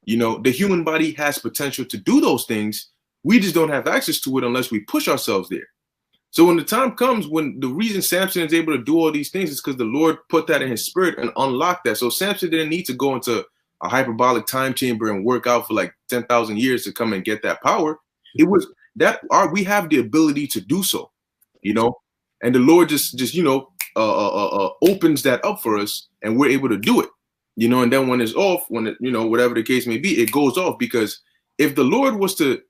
You know, the human body has potential to do those things. We just don't have access to it unless we push ourselves there. So when the time comes, when the reason Samson is able to do all these things is because the Lord put that in his spirit and unlocked that. So Samson didn't need to go into a hyperbolic time chamber and work out for like 10,000 years to come and get that power. It was that we have the ability to do so, you know, and the Lord just you know, opens that up for us and we're able to do it, you know, and then when it's off, when it, you know, whatever the case may be, it goes off, because if the Lord was to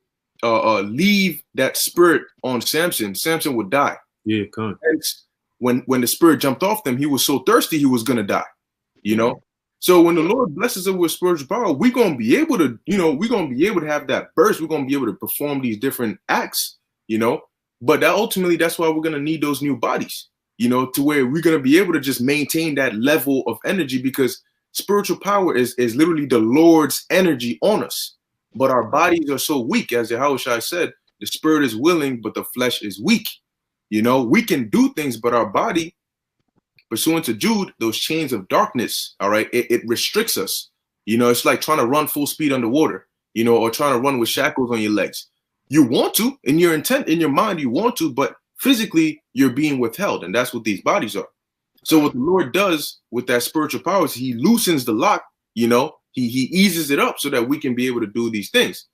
leave that spirit on Samson, Samson would die. Yeah, come on. When the spirit jumped off them, he was so thirsty he was gonna die. You know, so when the Lord blesses us with spiritual power, we're gonna be able to, you know, we're gonna be able to have that burst. We're gonna be able to perform these different acts, you know. But that ultimately, that's why we're gonna need those new bodies, you know, to where we're gonna be able to just maintain that level of energy, because spiritual power is literally the Lord's energy on us. But our bodies are so weak, as Yahushua said, the spirit is willing, but the flesh is weak. You know, we can do things, but our body, pursuant to Jude, those chains of darkness, all right, it restricts us. You know, it's like trying to run full speed underwater, you know, or trying to run with shackles on your legs. You want to, in your intent, in your mind, you want to, but physically you're being withheld. And that's what these bodies are. So what the Lord does with that spiritual power is he loosens the lock, you know, he eases it up so that we can be able to do these things.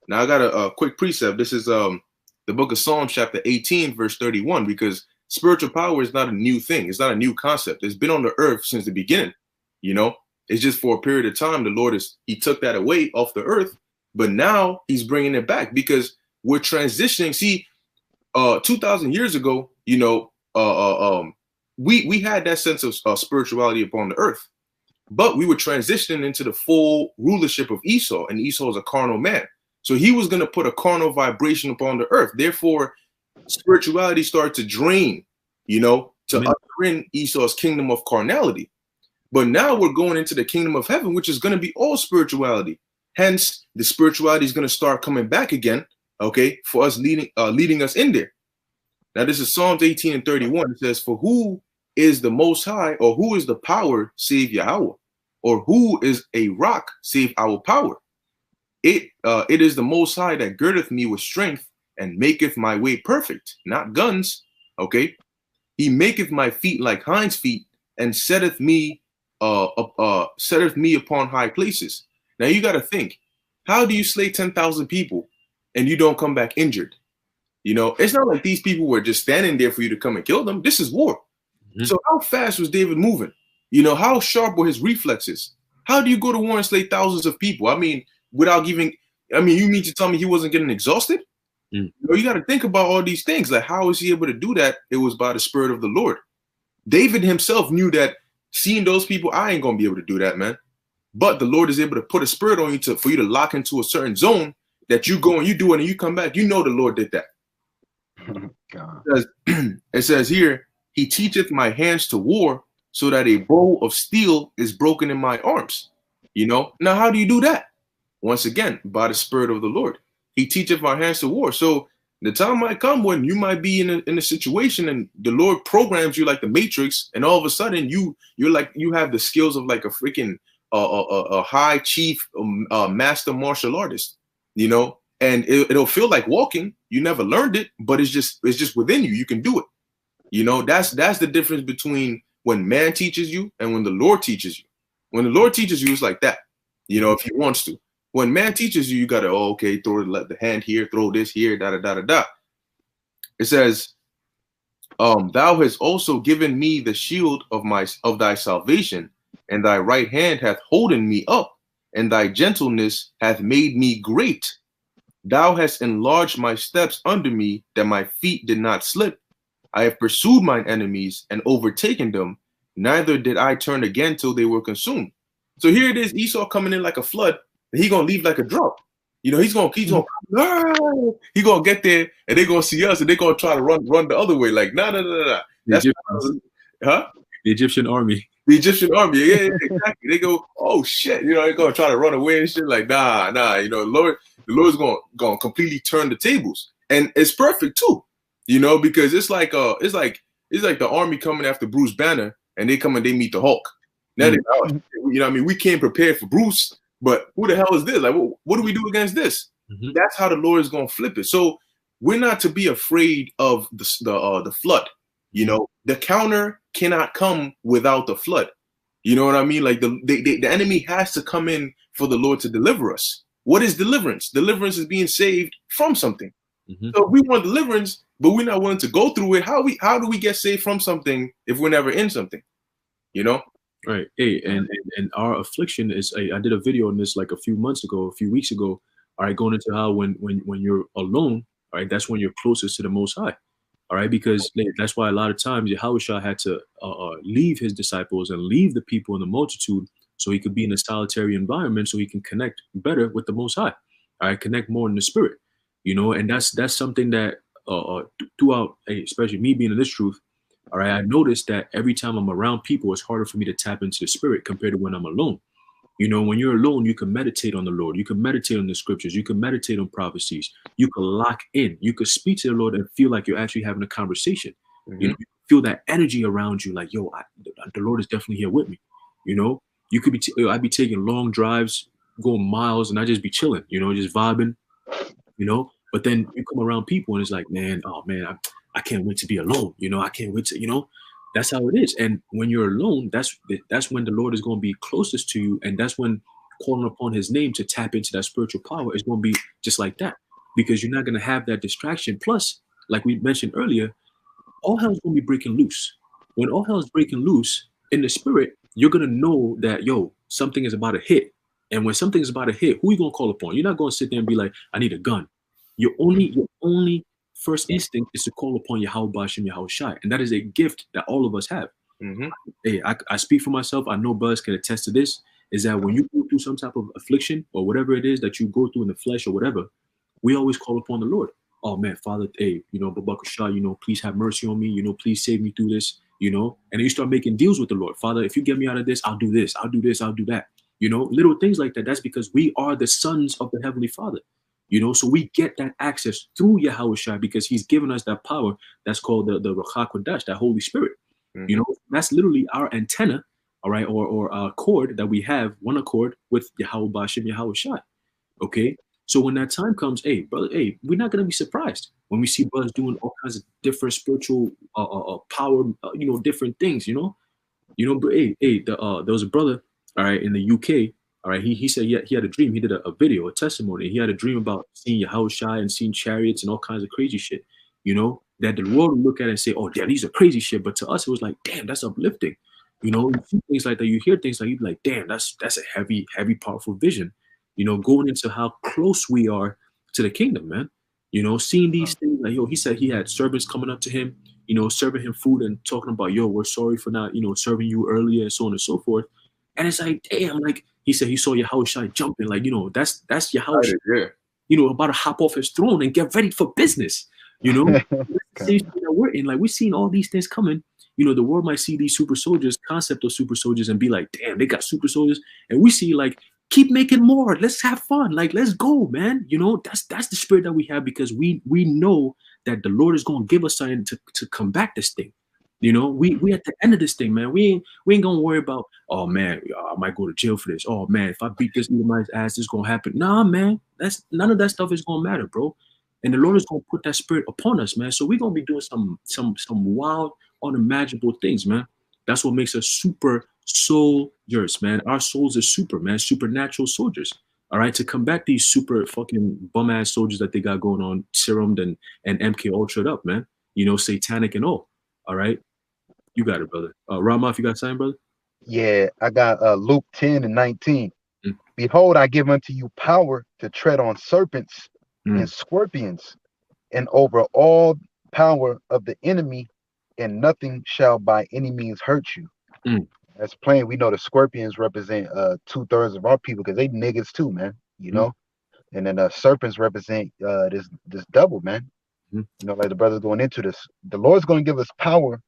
Now I got a quick precept. This is the book of Psalms, chapter 18, verse 31, because spiritual power is not a new thing. It's not a new concept. It's been on the earth since the beginning. You know, it's just for a period of time. The Lord he took that away off the earth, but now he's bringing it back because we're transitioning. See, 2,000 years ago, you know, we had that sense of spirituality upon the earth. But we were transitioning into the full rulership of Esau, and Esau is a carnal man. So he was going to put a carnal vibration upon the earth. Therefore, spirituality started to drain, you know, to usher in Esau's kingdom of carnality. But now we're going into the kingdom of heaven, which is going to be all spirituality. Hence, the spirituality is going to start coming back again, okay, for us leading us in there. Now, this is Psalms 18 and 31. It says, for who is the most high, or who is the power save Yahweh? Or who is a rock save our power? It is the Most High that girdeth me with strength and maketh my way perfect, not guns. Okay. He maketh my feet like hinds feet, and setteth me upon high places. Now you got to think, how do you slay 10,000 people and you don't come back injured? You know, it's not like these people were just standing there for you to come and kill them. This is war. So how fast was David moving? You know, how sharp were his reflexes? How do you go to war and slay thousands of people? I mean, without giving, I mean, you mean to tell me he wasn't getting exhausted? You know, you got to think about all these things. Like, how is he able to do that? It was by the Spirit of the Lord. David himself knew that seeing those people, I ain't going to be able to do that, man. But the Lord is able to put a spirit on you for you to lock into a certain zone that you go and you do it and you come back. You know the Lord did that. God. It says here, he teacheth my hands to war, so that a bow of steel is broken in my arms. You know, now how do you do that? Once again, by the Spirit of the Lord. He teacheth my hands to war. So the time might come when you might be in a situation and the Lord programs you like the Matrix, and all of a sudden you're like, you have the skills of like a freaking a high chief master martial artist, you know, and it'll feel like walking. You never learned it, but it's just within you. You can do it. You know, that's the difference between when man teaches you and when the Lord teaches you. When the Lord teaches you, it's like that, you know, if he wants to. When man teaches you, you got to, oh, okay, throw the hand here, throw this here, da. It says, thou hast also given me the shield of thy salvation, and thy right hand hath holden me up, and thy gentleness hath made me great. Thou hast enlarged my steps under me, that my feet did not slip. I have pursued mine enemies and overtaken them, neither did I turn again till they were consumed. So here it is, Esau coming in like a flood, and he gonna leave like a drought. You know, he's gonna he gonna get there, and they're gonna see us, and they're gonna try to run the other way. Like, nah. That's The Egyptian army. The Egyptian army, yeah, exactly. They go, oh shit, you know, they're gonna try to run away and shit. Like, nah. You know, the Lord's gonna completely turn the tables, and it's perfect too. You know, because it's like the army coming after Bruce Banner, and they come and they meet the Hulk. Now they, oh, you know, what I mean, we came prepared for Bruce, but who the hell is this? Like, what do we do against this? That's how the Lord is gonna flip it. So we're not to be afraid of the flood. You know, the counter cannot come without the flood. You know what I mean? Like the enemy has to come in for the Lord to deliver us. What is deliverance? Deliverance is being saved from something. So we want deliverance, but we're not willing to go through it. How do we get saved from something if we're never in something? You know? Right. Hey, and our affliction is, I did a video on this like a few weeks ago. All right, going into how when you're alone, all right, that's when you're closest to the Most High. All right, because that's why a lot of times Yahushua had to leave his disciples and leave the people in the multitude so he could be in a solitary environment so he can connect better with the Most High. All right, connect more in the spirit, you know, and that's something that throughout, especially me being in this truth, all right, I noticed that every time I'm around people, it's harder for me to tap into the spirit compared to when I'm alone. You know, when you're alone, you can meditate on the Lord. You can meditate on the scriptures. You can meditate on prophecies. You can lock in. You can speak to the Lord and feel like you're actually having a conversation. You know, you feel that energy around you, like, yo, the Lord is definitely here with me. You know, you could be, I'd be taking long drives, going miles, and I just be chilling, you know, just vibing, you know. But then you come around people and it's like, man, oh man, I can't wait to be alone. You know, I can't wait to, you know. That's how it is. And when you're alone, that's when the Lord is going to be closest to you. And that's when calling upon his name to tap into that spiritual power is going to be just like that, because you're not going to have that distraction. Plus, like we mentioned earlier, all hell is going to be breaking loose. When all hell is breaking loose in the spirit, you're going to know that, yo, something is about to hit. And when something is about to hit, who are you going to call upon? You're not going to sit there and be like, I need a gun. Your only first instinct is to call upon Yahweh Bashim Yahweh Shai. And that is a gift that all of us have. Hey, I speak for myself. I know brothers can attest to this, is that when you go through some type of affliction or whatever it is that you go through in the flesh or whatever, we always call upon the Lord. Oh man, Father, hey, you know, Babaka Shah, you know, please have mercy on me. You know, please save me through this, you know. And then you start making deals with the Lord. Father, if you get me out of this, I'll do this. I'll do this. I'll do that. You know, little things like that. That's because we are the sons of the Heavenly Father. You know, so we get that access through Yahweh Shai because he's given us that power that's called the Ruach HaKodesh, that Holy Spirit. You know, that's literally our antenna, all right, or cord that we have, one accord with Yahweh Bashim Yahweh Shai. Okay, So when that time comes, hey, brother, hey, we're not gonna be surprised when we see brothers doing all kinds of different spiritual power, different things, But there was a brother, all right, in the UK, all right. He said he had a dream. He did a video, a testimony. He had a dream about seeing Yahushua and seeing chariots and all kinds of crazy shit, that the world would look at it and say, oh, yeah, these are crazy shit. But to us, it was like, damn, that's uplifting. You see things like that, you hear things like, you'd be like, damn, that's a heavy, heavy, powerful vision, going into how close we are to the kingdom, man. Seeing these things, like, he said he had servants coming up to him, serving him food and talking about, yo, we're sorry for not, serving you earlier and so on and so forth. And it's like, damn, like he said, he saw Yahushua jumping, like, that's Yahushua, about to hop off his throne and get ready for business, That's the same thing that we're in. Like, we're seeing all these things coming. The world might see these super soldiers, concept of super soldiers, and be like, damn, they got super soldiers. And we see, like, keep making more. Let's have fun. Like, let's go, man. That's the spirit that we have, because we know that the Lord is going to give us something to combat this thing. We at the end of this thing, man. We ain't gonna worry about, oh man, I might go to jail for this. Oh man, if I beat this Edomite's ass, this is gonna happen. Nah, man, that's none of that stuff is gonna matter, bro. And the Lord is gonna put that spirit upon us, man. So we're gonna be doing some wild, unimaginable things, man. That's what makes us super soldiers, man. Our souls are super, man, supernatural soldiers. All right, to combat these super fucking bum ass soldiers that they got going on, serumed and MK ultra'd up, man. Satanic and all. All right. You got it, brother. Rama, if you got time, brother. Yeah, I got Luke 10:19. Behold, I give unto you power to tread on serpents and scorpions, and over all power of the enemy, and nothing shall by any means hurt you. That's plain. We know the scorpions represent 2/3 of our people, because they niggas too, man. And then serpents represent this double, man. Like the brother's going into this. The Lord's going to give us power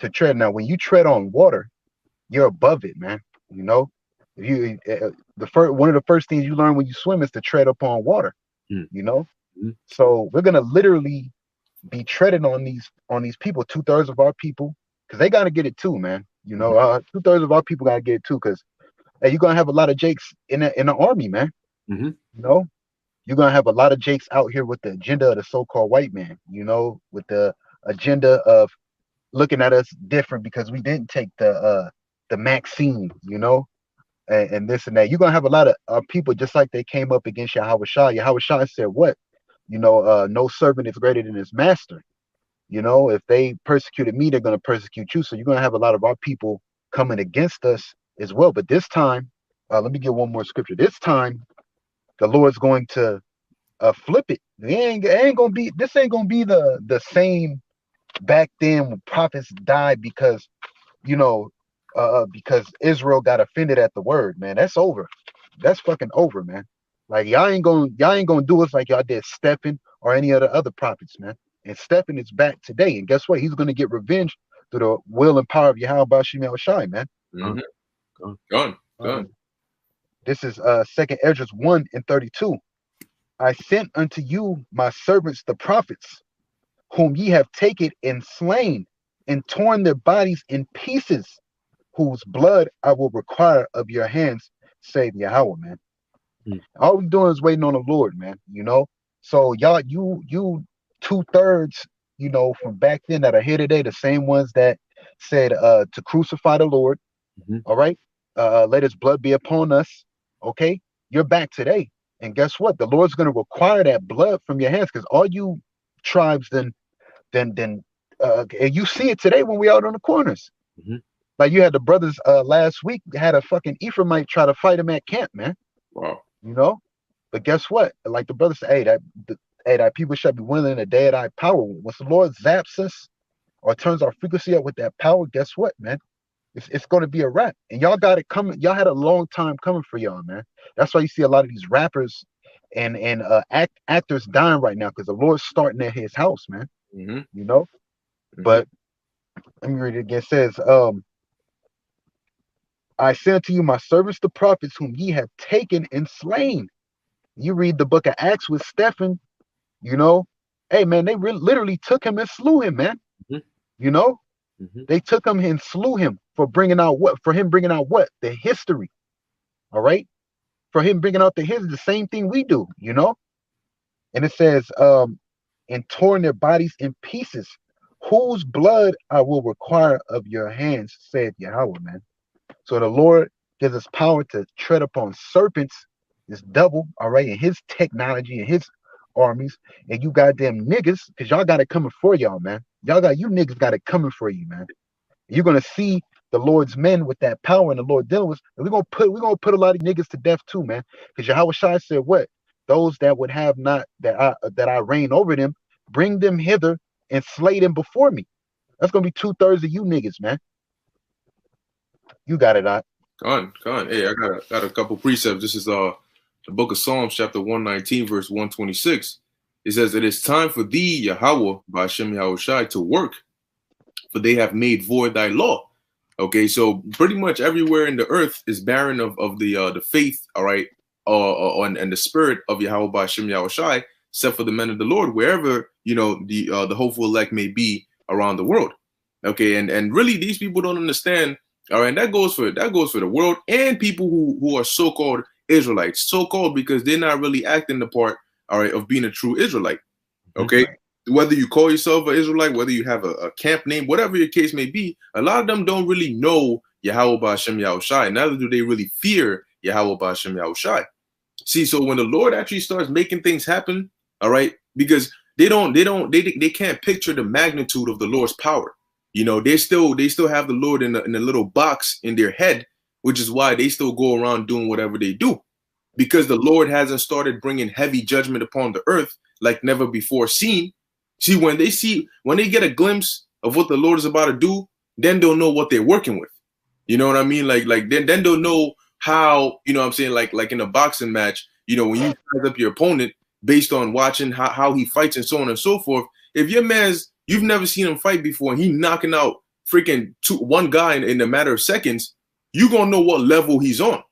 to tread. Now, when you tread on water, you're above it, man. If you one of the first things you learn when you swim is to tread upon water. So we're gonna literally be treading on these people, 2/3 of our people, because they gotta get it too, man. 2/3 of our people gotta get it too, because hey, you're gonna have a lot of Jakes in the army, man. You're gonna have a lot of Jakes out here with the agenda of the so-called white man, with the agenda of looking at us different because we didn't take the Maxine, and this and that. You're gonna have a lot of people just like they came up against Yahushua. Yahushua said, what? No servant is greater than his master. If they persecuted me, they're gonna persecute you. So you're gonna have a lot of our people coming against us as well. But this time, let me get one more scripture. This time, the Lord's going to flip it. This ain't gonna be the same back then when prophets died because Israel got offended at the word, man. That's over. That's fucking over, man. Like y'all ain't gonna do us like y'all did Stephen or any of the other prophets, man. And Stephen is back today, and guess what? He's gonna get revenge through the will and power of Yahweh Bashim Yahushai, man. Gone. This is 2nd Esdras 1:32. I sent unto you my servants the prophets, whom ye have taken and slain, and torn their bodies in pieces, whose blood I will require of your hands, save Yahweh, man. All we doing is waiting on the Lord, man. So y'all, you 2/3, from back then that are here today, the same ones that said to crucify the Lord. All right, let his blood be upon us. Okay, you're back today, and guess what? The Lord's going to require that blood from your hands, because all you tribes then you see it today when we out on the corners. Like you had the brothers last week had a fucking Ephraimite try to fight him at camp, man. Wow. But guess what? Like the brothers say, that people shall be willing in the day of thy power. Once the Lord zaps us or turns our frequency up with that power, guess what, man? It's going to be a wrap. And y'all got it coming. Y'all had a long time coming for y'all, man. That's why you see a lot of these rappers and actors dying right now, because the Lord's starting at his house, man. But let me read it again. It says, I sent to you my servants the prophets, whom ye have taken and slain. You read the book of Acts with Stephen, hey man, they literally took him and slew him, man. They took him and slew him for bringing out what? The history. All right. for him bringing out his the same thing we do, you know. And it says, and torn their bodies in pieces, whose blood I will require of your hands, said Yahweh, man. So the Lord gives us power to tread upon serpents, this double, all right, and his technology and his armies, and you goddamn niggas, because y'all got it coming for y'all, man. You niggas got it coming for you, man. You're gonna see the Lord's men with that power and the Lord dealing with, and we're gonna put a lot of niggas to death too, man. Because Yahweh Shai said what? Those that would have not that I reign over them, bring them hither and slay them before me. That's gonna be 2/3 of you niggas, man. You got it, I. Con. Hey, I got a couple precepts. This is the book of Psalms, chapter 119, verse 126. It says, "It is time for thee, Yahweh, by Hashem Yahweh Shai, to work, for they have made void thy law." Okay, so pretty much everywhere in the earth is barren of the faith, all right, and the spirit of Yahweh by Hashem Yahweh Shai, except for the men of the Lord, wherever, you know, the hopeful elect may be around the world. Okay, and really these people don't understand. All right, and that goes for the world and people who are so-called Israelites, so-called because they're not really acting the part, all right, of being a true Israelite. Okay, whether you call yourself an Israelite, whether you have a camp name, whatever your case may be, a lot of them don't really know Yahweh B'Hashem Yahweh Shai. Neither do they really fear Yahweh B'Hashem Yahweh Shai. See, so when the Lord actually starts making things happen, all right, because they can't picture the magnitude of the Lord's power. You know, they still have the Lord in a little box in their head, which is why they still go around doing whatever they do, because the Lord hasn't started bringing heavy judgment upon the earth like never before seen. See, when they get a glimpse of what the Lord is about to do, then they'll know what they're working with. You know what I mean? Like then they'll know how, you know what I'm saying, like in a boxing match, you know, when you size up your opponent based on watching how he fights and so on and so forth. If your man's, you've never seen him fight before and he knocking out freaking one guy in a matter of seconds, you're gonna know what level he's on.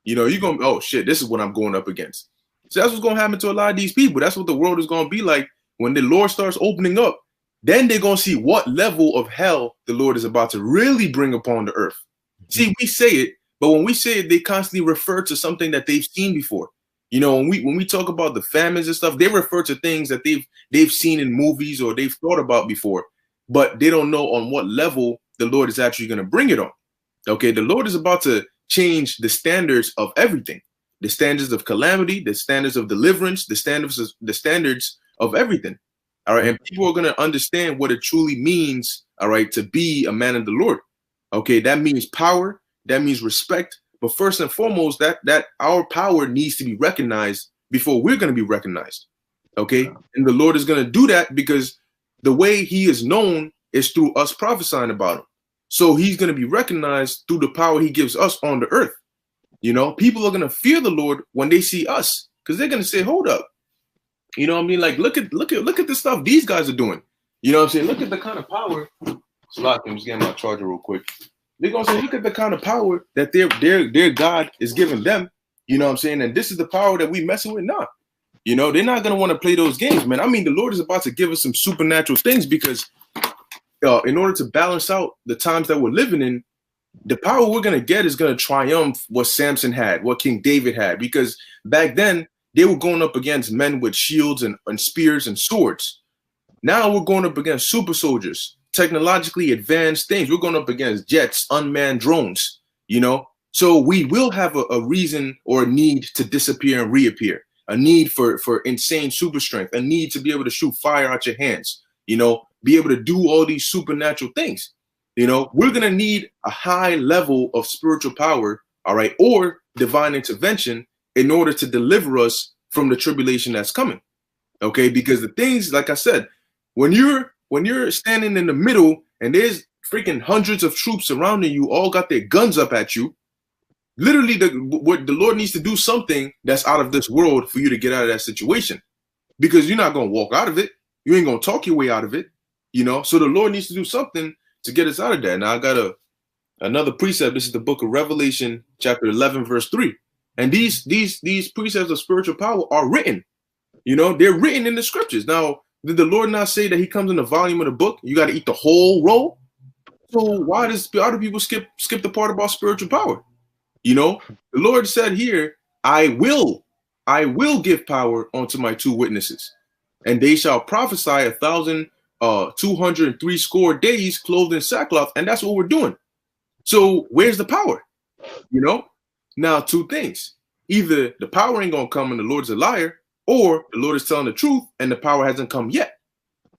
You know, you're gonna, oh shit, this is what I'm going up against. So that's what's gonna happen to a lot of these people. That's what the world is gonna be like when the Lord starts opening up. Then they're gonna see what level of hell the Lord is about to really bring upon the earth. See, we say it, but when we say it, they constantly refer to something that they've seen before. You know, when we talk about the famines and stuff, they refer to things that they've seen in movies or they've thought about before, but they don't know on what level the Lord is actually going to bring it on. Okay, the Lord is about to change the standards of everything, the standards of calamity, the standards of deliverance, the standards of everything. All right, and people are going to understand what it truly means. All right, to be a man of the Lord. Okay, that means power, that means respect. But first and foremost, that our power needs to be recognized before we're going to be recognized. Okay. And the Lord is going to do that because the way he is known is through us prophesying about him. So he's going to be recognized through the power he gives us on the earth. You know, people are going to fear the Lord when they see us because they're going to say, hold up. You know what I mean? Like, look at the stuff these guys are doing. You know what I'm saying? Look at the kind of power. I'm just getting my charger real quick. They're gonna say, look at the kind of power that their God is giving them. You know what I'm saying? And this is the power that we messing with now. You know, they're not gonna want to play those games, man. I mean, the Lord is about to give us some supernatural things because in order to balance out the times that we're living in, the power we're gonna get is gonna triumph what Samson had, what King David had. Because back then they were going up against men with shields and spears and swords. Now we're going up against super soldiers, technologically advanced things. We're going up against jets, unmanned drones, you know? So we will have a reason or a need to disappear and reappear, a need for insane super strength, a need to be able to shoot fire out your hands, you know, be able to do all these supernatural things. You know, we're going to need a high level of spiritual power, all right, or divine intervention in order to deliver us from the tribulation that's coming. Okay, because the things, like I said, when you're standing in the middle and there's freaking hundreds of troops surrounding you, all got their guns up at you, literally what the Lord needs to do something that's out of this world for you to get out of that situation, because you're not going to walk out of it. You ain't going to talk your way out of it, you know? So the Lord needs to do something to get us out of that. Now I got another precept. This is the book of Revelation, chapter 11, verse 3. And these precepts of spiritual power are written, you know, they're written in the scriptures. Now, did the Lord not say that he comes in the volume of the book? You got to eat the whole roll. So why do people skip the part about spiritual power? You know, the Lord said here I will give power unto my 2 witnesses, and they shall prophesy 1,203 score days clothed in sackcloth. And that's what we're doing. So where's the power? You know, now 2 things. Either the power ain't gonna come and the Lord is a liar, or the Lord is telling the truth and the power hasn't come yet.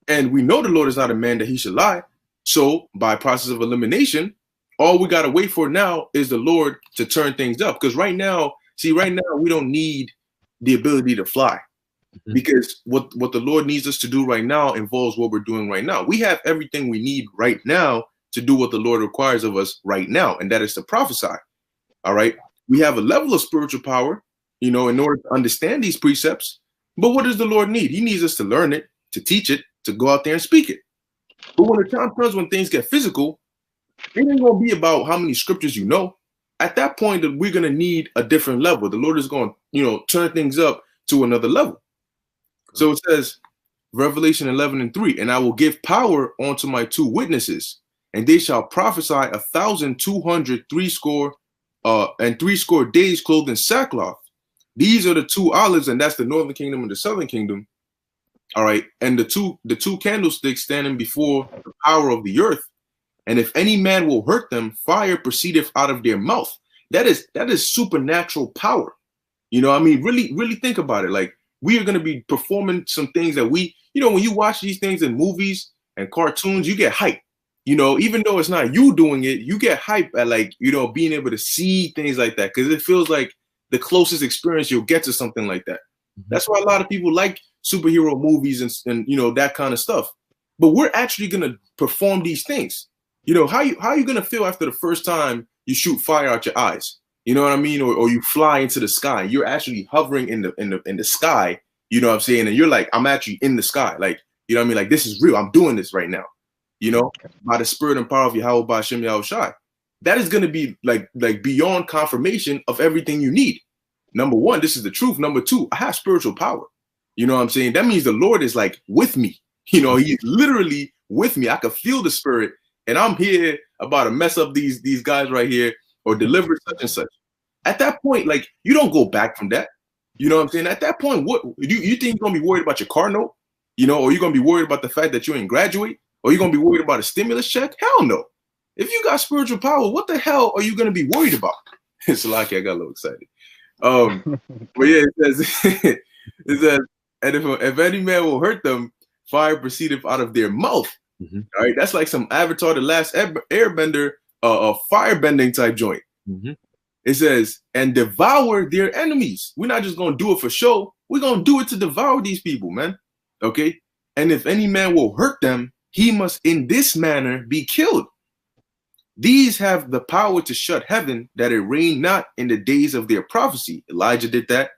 And we know the Lord is not a man that he should lie. So by process of elimination, all we got to wait for now is the Lord to turn things up. Because right now we don't need the ability to fly. Because what the Lord needs us to do right now involves what we're doing right now. We have everything we need right now to do what the Lord requires of us right now, and that is to prophesy. All right. We have a level of spiritual power, in order to understand these precepts. But what does the Lord need? He needs us to learn it, to teach it, to go out there and speak it. But when the time comes when things get physical, it ain't going to be about how many scriptures you know. At that point, that we're going to need a different level. The Lord is going to, turn things up to another level. So it says, Revelation 11:3, and I will give power unto my 2 witnesses, and they shall prophesy 1,203 score and 3 score days clothed in sackcloth. These are the 2 olives, and that's the northern kingdom and the southern kingdom. All right, and the two candlesticks standing before the power of the earth. And if any man will hurt them, fire proceedeth out of their mouth. That is supernatural power. Really, really think about it. Like, we are going to be performing some things that when you watch these things in movies and cartoons, you get hype. Even though it's not you doing it, you get hype at being able to see things like that, because it feels like the closest experience you'll get to something like that. That's why a lot of people like superhero movies and that kind of stuff. But we're actually going to perform these things. How you going to feel after the first time you shoot fire out your eyes? You know what I mean? Or you fly into the sky. You're actually hovering in the sky. You know what I'm saying? And you're like, I'm actually in the sky. Like, you know what I mean? Like, this is real. I'm doing this right now. By the spirit and power of Yahweh Ba'Shem Yahushai. That is going to be like beyond confirmation of everything you need. Number 1, this is the truth. Number 2, I have spiritual power. You know what I'm saying? That means the Lord is like with me. He's literally with me. I can feel the spirit, and I'm here about to mess up these guys right here or deliver such and such. At that point, like, you don't go back from that. You know what I'm saying? At that point, what you think you're gonna be worried about your car note? Or you're gonna be worried about the fact that you ain't graduate? Or you're gonna be worried about a stimulus check? Hell no. If you got spiritual power, what the hell are you gonna be worried about? It's lucky I got a little excited. But yeah, it says, and if any man will hurt them, fire proceedeth out of their mouth. All right, that's like some Avatar: The Last Airbender, firebending type joint. It says, and devour their enemies. We're not just gonna do it for show. We're gonna do it to devour these people, man. Okay. And if any man will hurt them, he must in this manner be killed. These have the power to shut heaven, that it rain not in the days of their prophecy. Elijah did that.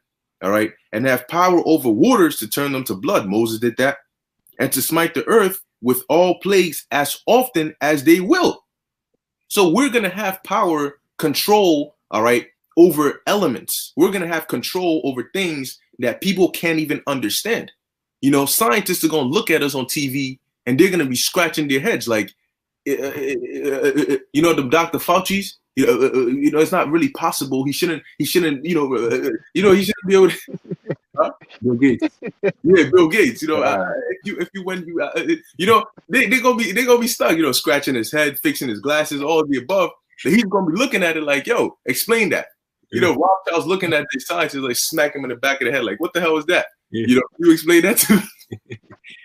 All right. And have power over waters to turn them to blood. Moses did that. And to smite the earth with all plagues as often as they will. So we're going to have power, control, all right, over elements. We're going to have control over things that people can't even understand. Scientists are going to look at us on TV and they're going to be scratching their heads like, the Dr. Fauci's, it's not really possible. He shouldn't, he shouldn't be able to. Bill Gates. Yeah, Bill Gates. They're gonna be stuck. Scratching his head, fixing his glasses, all of the above. So he's gonna be looking at it like, yo, explain that. Rothschild's looking at the science, like smack him in the back of the head, like, what the hell is that? Yeah. You explain that to me.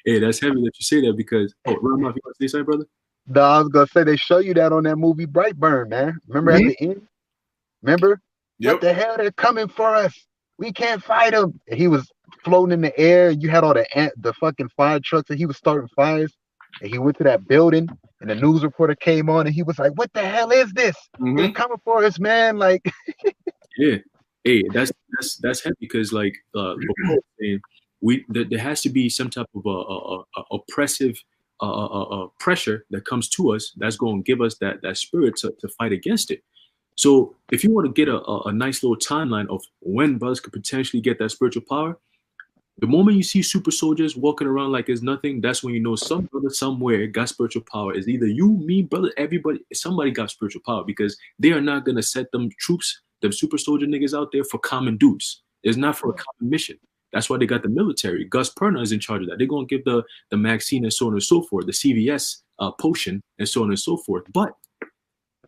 Hey, that's heavy that you say that because Rama, you want to say something, brother? No, I was gonna say they show you that on that movie Brightburn, man. Remember at the end? Remember? Yep. What the hell? They're coming for us. We can't fight them. And he was floating in the air. You had all the fucking fire trucks, and he was starting fires. And he went to that building, and the news reporter came on, and he was like, "What the hell is this? They're coming for us, man!" Like, yeah. Hey, that's heavy because like there has to be some type of oppressive pressure that comes to us that's going to give us that spirit to fight against it. So if you want to get a nice little timeline of when brothers could potentially get that spiritual power, the moment you see super soldiers walking around like it's nothing, that's when you know some brother somewhere got spiritual power. It's either you, me, brother, everybody, somebody got spiritual power, because they are not going to set them troops them super soldier niggas out there for common dudes. It's not for a common mission. That's why they got the military. Gus Perna is in charge of that. They're going to give the vaccine and so on and so forth, the CVS potion and so on and so forth. But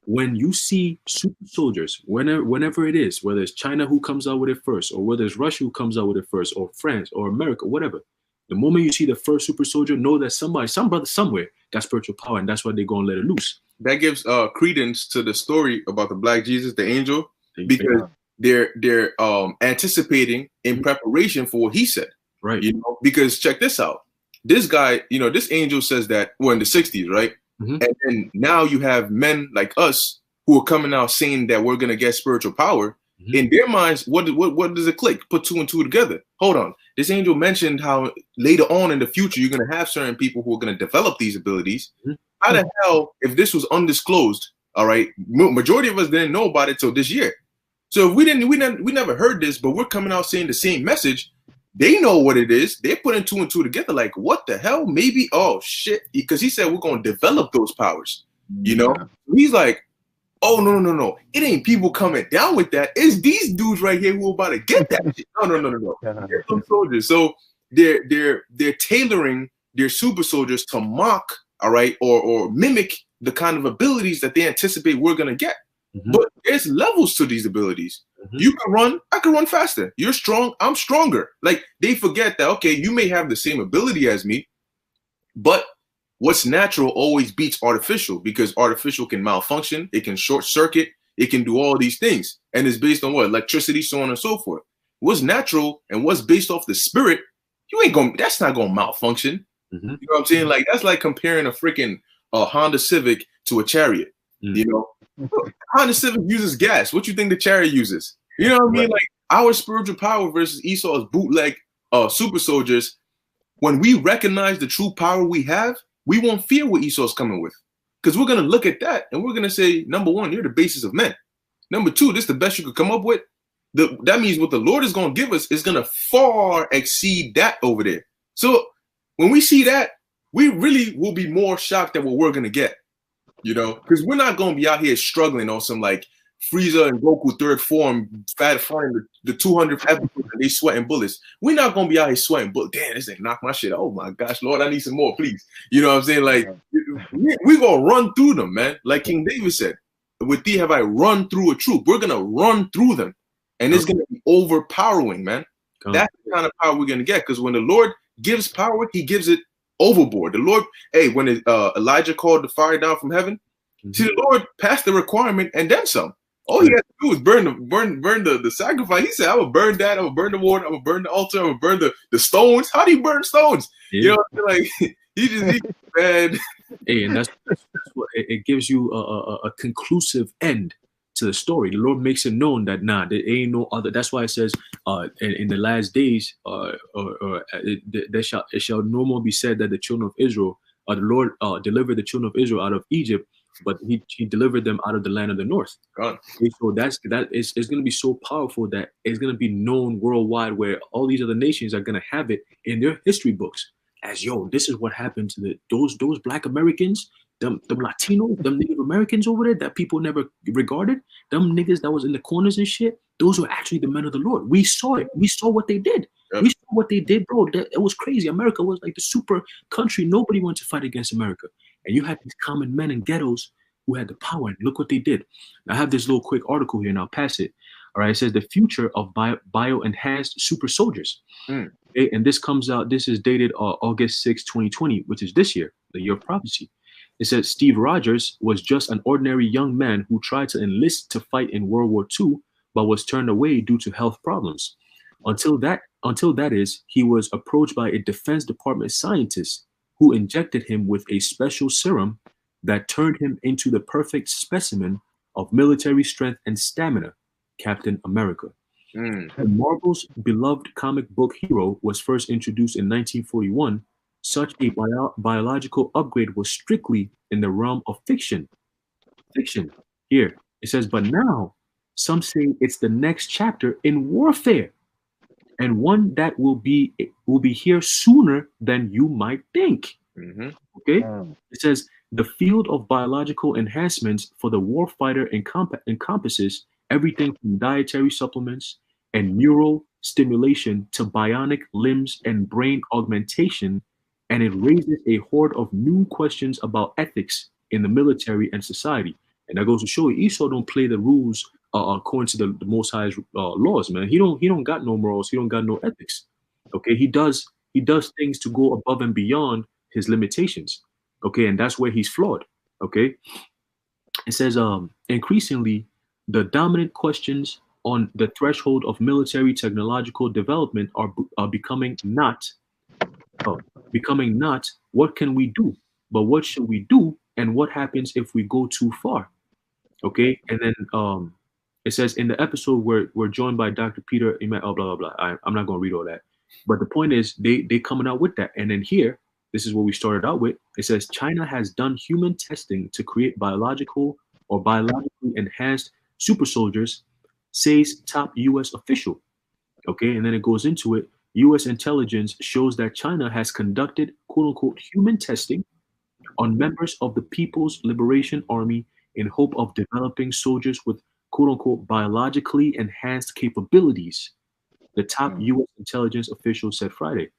when you see super soldiers, whenever it is, whether it's China who comes out with it first, or whether it's Russia who comes out with it first, or France, or America, whatever, the moment you see the first super soldier, know that some brother somewhere got spiritual power, and that's why they're going to let it loose. That gives credence to the story about the Black Jesus, the angel, because they're anticipating in preparation for what he said. Right. You know, because check this out. This guy, you know, this angel says that we're in the 60s, right? And then now you have men like us who are coming out saying that we're gonna get spiritual power. In their minds, what does it click? Put two and two together. Hold on. This angel mentioned how later on in the future you're gonna have certain people who are gonna develop these abilities. How the hell, if this was undisclosed, all right, majority of us didn't know about it till this year. So if we never heard this, but we're coming out saying the same message. They know what it is. They're putting two and two together. Like, what the hell? Maybe, oh shit. Because he said we're going to develop those powers. You know? He's like, oh, no. It ain't people coming down with that. It's these dudes right here who are about to get that shit. No. They're some soldiers. So they're tailoring their super soldiers to mock, all right, or mimic the kind of abilities that they anticipate we're going to get. But there's levels to these abilities. You can run, I can run faster. You're strong, I'm stronger. Like, they forget that, okay, you may have the same ability as me, but what's natural always beats artificial, because artificial can malfunction, it can short circuit, it can do all these things. And it's based on what? Electricity, so on and so forth. What's natural and what's based off the spirit, that's not gonna malfunction. You know what I'm saying? Like, that's like comparing a freaking Honda Civic to a chariot. You know, Honda Civic uses gas. What you think the chariot uses? You know what I mean? Like, our spiritual power versus Esau's bootleg super soldiers. When we recognize the true power we have, we won't fear what Esau's coming with, because we're gonna look at that and we're gonna say, number one, you're the basis of men. Number two, this is the best you could come up with. That means what the Lord is gonna give us is gonna far exceed that over there. So when we see that, we really will be more shocked at what we're gonna get. You know, because we're not going to be out here struggling on some like Frieza and Goku third form, fighting the 200th episode and they sweating bullets. We're not going to be out here sweating bullets. Damn, this ain't knock my shit. Oh my gosh, Lord, I need some more, please. You know what I'm saying? Like, we're going to run through them, man. Like King David said, with thee have I run through a troop. We're going to run through them. And it's going to be overpowering, man. That's the kind of power we're going to get. Because when the Lord gives power, he gives it overboard. The Lord, when Elijah called the fire down from heaven, see, the Lord passed the requirement and then some. All he had to do was burn the sacrifice. He said, I will burn that, I will burn the water, I will burn the altar, I will burn the stones. How do you burn stones? You know, like he bad. Hey, and that's what it gives you a conclusive end to the story. The Lord makes it known that there ain't no other. That's why it says in the last days, it shall no more be said that the children of Israel, the Lord delivered the children of Israel out of Egypt, but he delivered them out of the land of the north. God. So it's going to be so powerful that it's going to be known worldwide, where all these other nations are going to have it in their history books as, yo, this is what happened to those Black Americans, them Latino, them Native Americans over there that people never regarded, them niggas that was in the corners and shit. Those were actually the men of the Lord. We saw it. We saw what they did. Yep. We saw what they did, bro. It was crazy. America was like the super country. Nobody wanted to fight against America. And you had these common men in ghettos who had the power. And look what they did. I have this little quick article here, and I'll pass it. All right. It says the future of bio-enhanced super soldiers. Okay, and this comes out. This is dated August 6, 2020, which is this year, the year of prophecy. It says Steve Rogers was just an ordinary young man who tried to enlist to fight in World War II, but was turned away due to health problems. Until that is, he was approached by a Defense Department scientist who injected him with a special serum that turned him into the perfect specimen of military strength and stamina, Captain America. When Marvel's beloved comic book hero was first introduced in 1941, such a biological upgrade was strictly in the realm of fiction. Here, it says, but now some say it's the next chapter in warfare, and one that will be here sooner than you might think. Okay? It says the field of biological enhancements for the warfighter encompasses everything from dietary supplements and neural stimulation to bionic limbs and brain augmentation, and it raises a horde of new questions about ethics in the military and society. And that goes to show you, Esau don't play the rules according to the Most High's laws, man. He don't got no morals. He don't got no ethics. Okay, he does things to go above and beyond his limitations. Okay, and that's where he's flawed. Okay, it says increasingly the dominant questions on the threshold of military technological development are becoming not what can we do, but what should we do, and what happens if we go too far. Okay, and then it says in the episode where we're joined by Dr. Peter, blah blah blah. I'm not gonna read all that, but the point is they coming out with that, and then here this is what we started out with. It says China has done human testing to create biological or biologically enhanced super soldiers, says top U.S. official. Okay, and then it goes into it. U.S. intelligence shows that China has conducted quote unquote human testing on members of the People's Liberation Army in hope of developing soldiers with quote unquote biologically enhanced capabilities, the top U.S. intelligence official said Friday.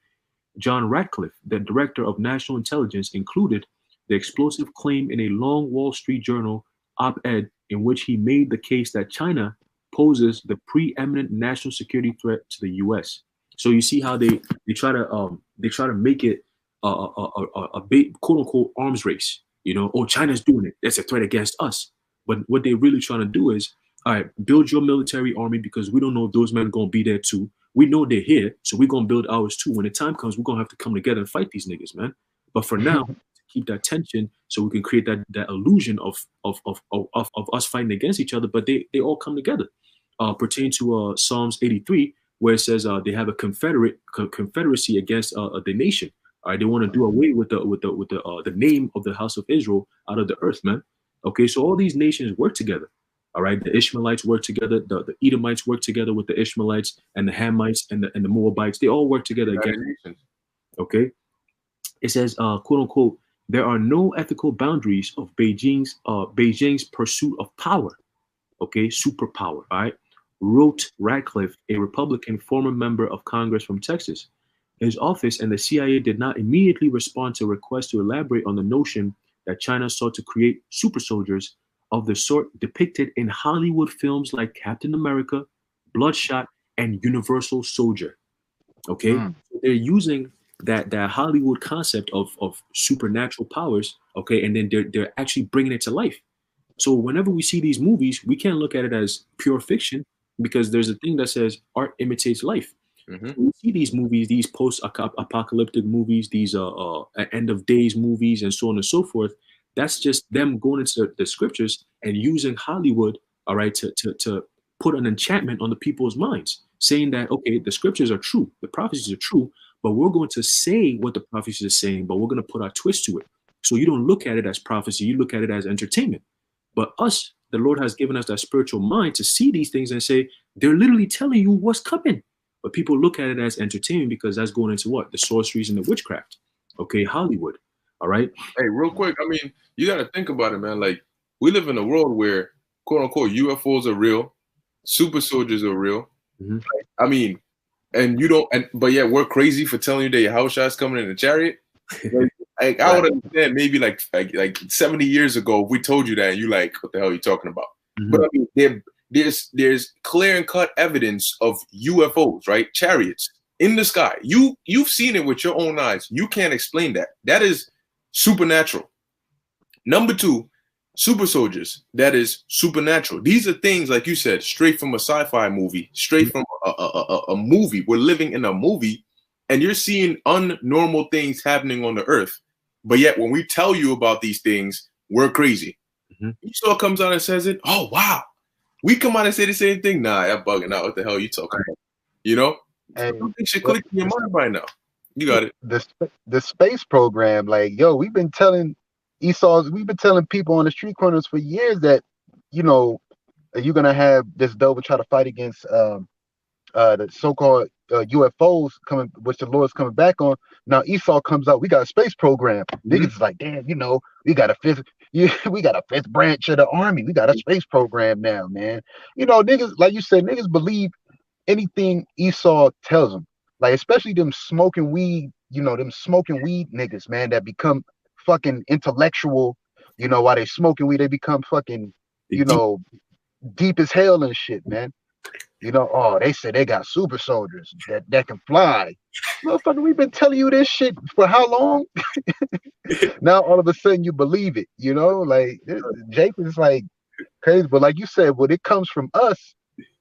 John Ratcliffe, the director of national intelligence, included the explosive claim in a long Wall Street Journal op-ed in which he made the case that China poses the preeminent national security threat to the U.S. So you see how they try to make it a big quote unquote arms race. You know, oh, China's doing it. That's a threat against us. But what they're really trying to do is, all right, build your military army because we don't know if those men are going to be there too. We know they're here, so we're going to build ours too. When the time comes, we're going to have to come together and fight these niggas, man. But for now, to keep that tension so we can create that illusion of us fighting against each other, but they all come together. Pertaining to Psalms 83, where it says they have a confederacy against the nation. All right, they want to do away with the name of the house of Israel out of the earth, man. Okay, so all these nations work together. All right, the Ishmaelites work together, the Edomites work together with the Ishmaelites, and the Hamites and the Moabites. They all work together against. Okay, it says, quote unquote, there are no ethical boundaries of Beijing's pursuit of power. Okay, superpower. All right, wrote Ratcliffe, a Republican former member of Congress from Texas. His office and the CIA did not immediately respond to requests to elaborate on the notion that China sought to create super soldiers of the sort depicted in Hollywood films like Captain America, Bloodshot, and Universal Soldier. Okay, so they're using that Hollywood concept of supernatural powers. Okay, and then they're actually bringing it to life. So whenever we see these movies, we can't look at it as pure fiction because there's a thing that says art imitates life. We see these movies, these post-apocalyptic movies, these end of days movies, and so on and so forth. That's just them going into the scriptures and using Hollywood, all right, to put an enchantment on the people's minds, saying that, okay, the scriptures are true, the prophecies are true, but we're going to say what the prophecies are saying, but we're going to put our twist to it. So you don't look at it as prophecy, you look at it as entertainment. But us, the Lord has given us that spiritual mind to see these things and say, they're literally telling you what's coming. But people look at it as entertainment because that's going into what? The sorceries and the witchcraft. Okay, Hollywood. All right. Hey, real quick, I mean, you got to think about it, man. Like, we live in a world where, quote unquote, UFOs are real, super soldiers are real. I mean, and you don't, but yet we're crazy for telling you that your house shot's coming in a chariot. Like, I would understand maybe like 70 years ago if we told you that and you like, what the hell are you talking about? But I mean, there's clear and cut evidence of UFOs, right? Chariots in the sky. You've seen it with your own eyes. You can't explain that. That is supernatural. Number two, super soldiers. That is supernatural. These are things, like you said, straight from a sci-fi movie, straight from a movie. We're living in a movie, and you're seeing unnormal things happening on the earth. But yet, when we tell you about these things, we're crazy. Esau comes out and says it. Oh, wow. We come out and say the same thing. Nah, I'm bugging out. What the hell are you talking about? You know? And something should click in your mind by now. You got it. The space program, like, yo, we've been telling people on the street corners for years that, you know, you're gonna have this devil try to fight against the so-called UFOs coming, which the Lord's coming back on. Now Esau comes out, we got a space program. Niggas is like, damn, you know, we got a physics. Yeah, we got a fifth branch of the army. We got a space program now, man. You know, niggas, like you said, niggas believe anything Esau tells them. Like, especially them smoking weed, you know, them smoking weed niggas, man, that become fucking intellectual, you know, while they smoking weed, they become fucking, you know, deep as hell and shit, man. You know, oh, they said they got super soldiers that can fly. Motherfucker, we've been telling you this shit for how long? Now all of a sudden you believe it, you know? Like Jake is like crazy, but like you said, when it comes from us,